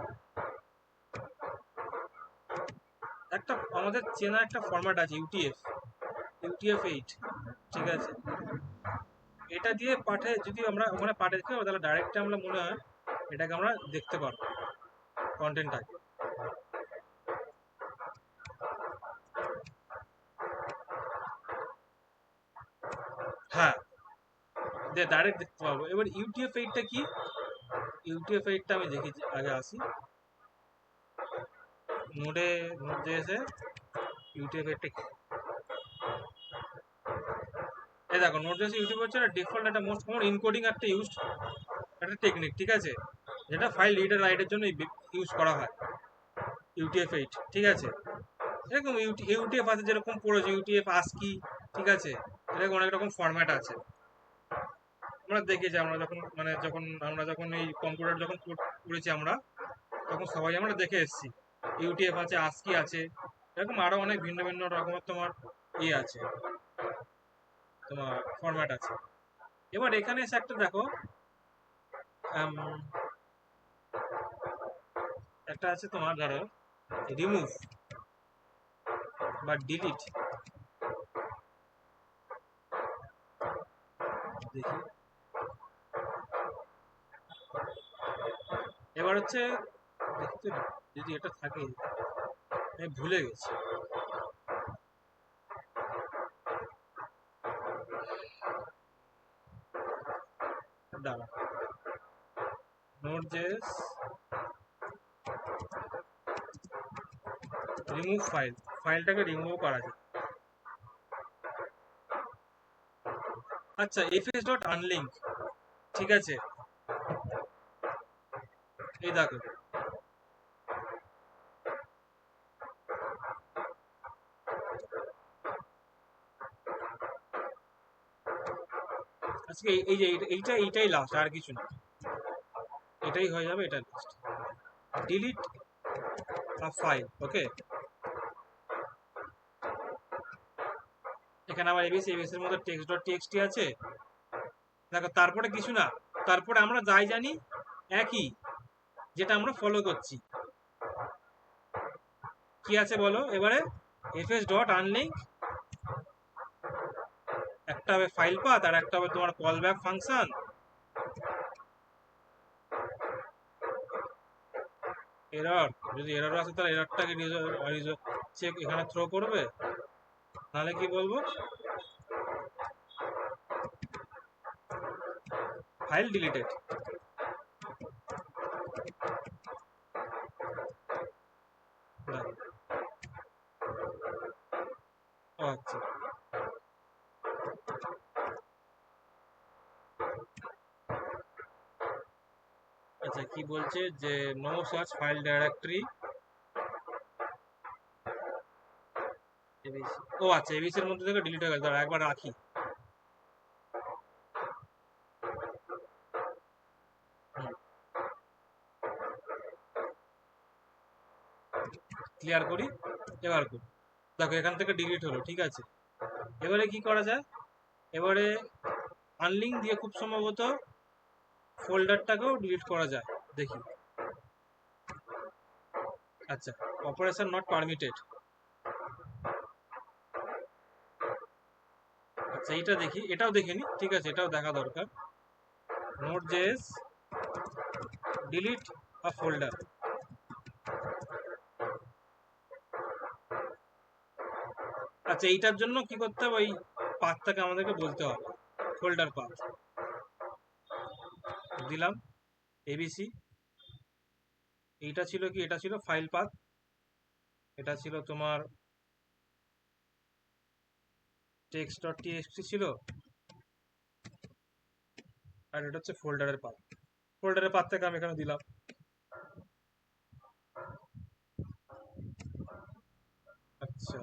একটা আমাদের চেনা একটা ফরম্যাট আছে UTF-8, ঠিক আছে। এটা দিয়ে পাঠে যদি আমরা ওখানে পাঠে দেখি তাহলে ডাইরেক্ট আমরা মনে হয় এটাকে আমরা দেখতে পারবো কন্টেন্টটাকে। হ্যাঁ, ডাইরেক্ট দেখতে পাবো। এবার UTF-8টা কি, UTF-8টা আমি দেখি, আগে আসি নোডে এসে UTF-8টা কি। এই দেখো নোডজেস ইউটিউব হচ্ছে ডিফল্ট একটা মোস্ট কমন ইনকোডিং একটা ইউজড একটা টেকনিক, ঠিক আছে, যেটা ফাইল রিড আর রাইটের জন্য ইউজ করা হয় UTF-8, ঠিক আছে। এরকম UTF আছে যেরকম পড়েছে UTF ASCII, ঠিক আছে, এরকম অনেক রকম ফরম্যাট আছে। আমরা দেখেছি, আমরা যখন এই কম্পিউটার যখন পড়েছি আমরা, তখন সবাই আমরা দেখে এসেছি UTF আছে, ASCII আছে, এরকম আরো অনেক ভিন্ন ভিন্ন রকমের তোমার ইয়ে আছে, তোমার ফরম্যাট আছে। এবার এখানে এসে একটা দেখো, একটা আছে তোমার, ধরো রিমুভ বা ডিলিট, দেখি। এবার হচ্ছে দেখতে, যদি এটা থাকে, আমি ভুলে গেছি। দাঁড়া, নোড.js রিমুভ ফাইলটাকে রিমুভ করা যায়। আচ্ছা, fs.unlink, ঠিক আছে, এই দেখো আজকে এই যে এইটাই লাস্ট, আর কিছু না, এটাই হয়ে যাবে, এটা লাস্ট। ডিলিট আ ফাইল, ওকে। এখানে আবার এবিসি এর মধ্যে text.txt আছে, দেখো। তারপরে কিছু না, তারপরে আমরা যাই জানি একই, যেটা আমরা ফলো করছি। কি আছে বলো এবারে, fs.unlink, একটা হবে ফাইল পাথ আর একটা হবে তোমার কল ব্যাক ফাংশন। এরর, যদি এরর আসে তাহলে এররটাকে চেক এখানে থ্রো করবে, নাহলে কি বলবো, ফাইল ডিলিটেড। আচ্ছা, আচ্ছা কি বলছে যে নো সার্চ ফাইল ডাইরেক্টরি। ও আচ্ছা, এবিসির মধ্যে থেকে ডিলিট হয়ে গেছে, দাঁড়া একবার রাখি। ক্লিয়ার করি, এবার করি। দেখো এখান থেকে ডিলিট হলো, ঠিক আছে। এবারে কি করা যায়, এবারে আনলিঙ্ক দিয়ে খুব সম্ভবত ফোল্ডারটাকেও ডিলিট করা যায়, দেখি। আচ্ছা, অপারেশন নট পারমিটেড। আচ্ছা, এইটা দেখি, এটাও দেখিনি, ঠিক আছে, এটাও দেখা দরকার। Node.js delete a folder। আচ্ছা, এইটার জন্য কি করতে হবে, ওই পাথটাকে আমাদেরকে বলতে হবে, ফোল্ডার পাথ দিলাম এবিসি। এইটা ছিল কি, এটা ছিল ফাইল পাথ, এটা ছিল তোমার text.txt ছিল, আর এটা হচ্ছে ফোল্ডারের পাথ। ফোল্ডারের পাথটাকে আমি এখানে দিলাম। আচ্ছা,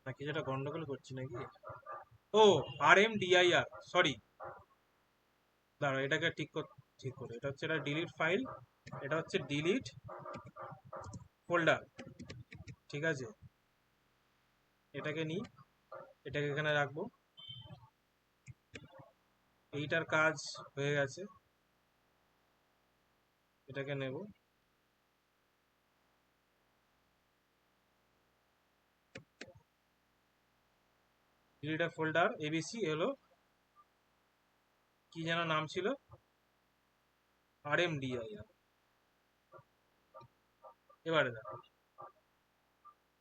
নাকি যেটা গন্ডগোল করছি নাকি, ও RMDIR, সরি, দাঁড়া, এটাকে ঠিক করে, এটা হচ্ছে, এটা ডিলিট ফাইল, এটা হচ্ছে ডিলিট ফোল্ডার, ঠিক আছে। এটাকে নিই, এটাকে এখানে রাখবো, এইটার কাজ হয়ে গেছে, এটাকে নেব, ডিলিট ফোল্ডার এবিসি হলো, কি যেন নাম ছিল, RMDIR। এবারে দেখো,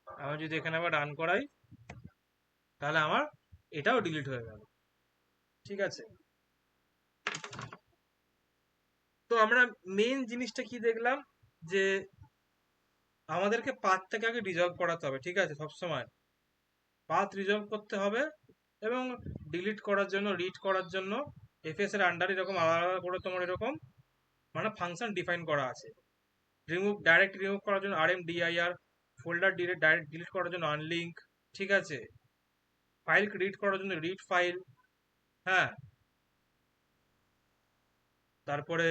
আমি যদি এখানে আবার রান করাই, তাহলে আমার এটাও ডিলিট হয়ে গেল, ঠিক আছে। তো আমরা মেন জিনিসটা কি দেখলাম, যে আমাদেরকে পাথটাকে আগে রিজলভ করাতে হবে, ঠিক আছে, সবসময় পাথ রিজলভ করতে হবে। এবং ডিলিট করার জন্য, রিড করার জন্য এফএস এর আন্ডারে এরকম আলাদা আলাদা করে তোমার এরকম মানে ফাংশন ডিফাইন করা আছে। ডাইরেক্ট রিমুভ করার জন্য RMDIR, ফোল্ডার ডাইরেক্ট ডিলিট করার জন্য আনলিঙ্ক, ঠিক আছে, ফাইল রিড করার জন্য রিড ফাইল, হ্যাঁ, তারপরে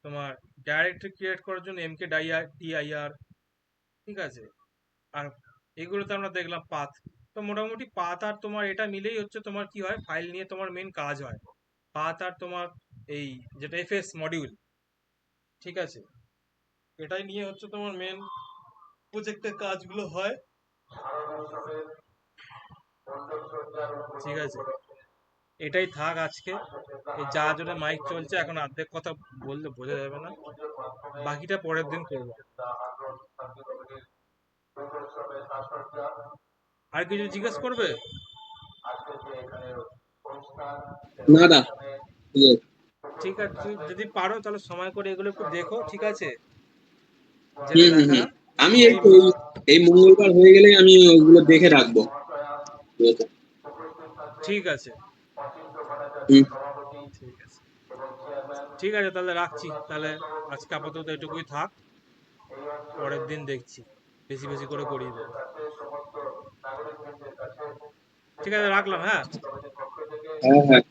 তোমার ডাইরেক্টরি ক্রিয়েট করার জন্য MKDIR, ঠিক আছে। আর এগুলোতে আমরা দেখলাম পাথ। তো মোটামুটি পাথ আর তোমার এটা মিলেই হচ্ছে তোমার কি হয়, ফাইল নিয়ে তোমার মেন কাজ হয়, পাথ আর তোমার এই যেটা এফএস মডিউল, ঠিক আছে, এটাই নিয়ে হচ্ছে তোমার মেন প্রজেক্টের কাজগুলো হয়, ঠিক আছে। এটাই থাক আজকে, এই যা জোরে মাইক চলছে এখন, অর্ধেক কথা বললে বোঝা যাবে না, বাকিটা পরের দিন করবো। আর কিছু জিজ্ঞেস করবে? না না, ঠিক আছে। ঠিক আছে, যদি পারো তাহলে সময় করে এগুলো একটু দেখো, ঠিক আছে, যেটা হুম হুম দেখার। হুম, আমি এই এই তো এই মঙ্গলবার হয়ে গেলেই আমি ওগুলো দেখে রাখবো, ঠিক আছে। ঠিক আছে, হুম। ঠিক আছে, ঠিক আছে, তাহলে রাখছি, তাহলে আজকে আপাতত এটুকুই থাক, পরের দিন দেখছি, বেশি বেশি করে করিয়ে দেবো। ঠিক আছে, রাখলাম, হ্যাঁ। হ্যাঁ হ্যাঁ।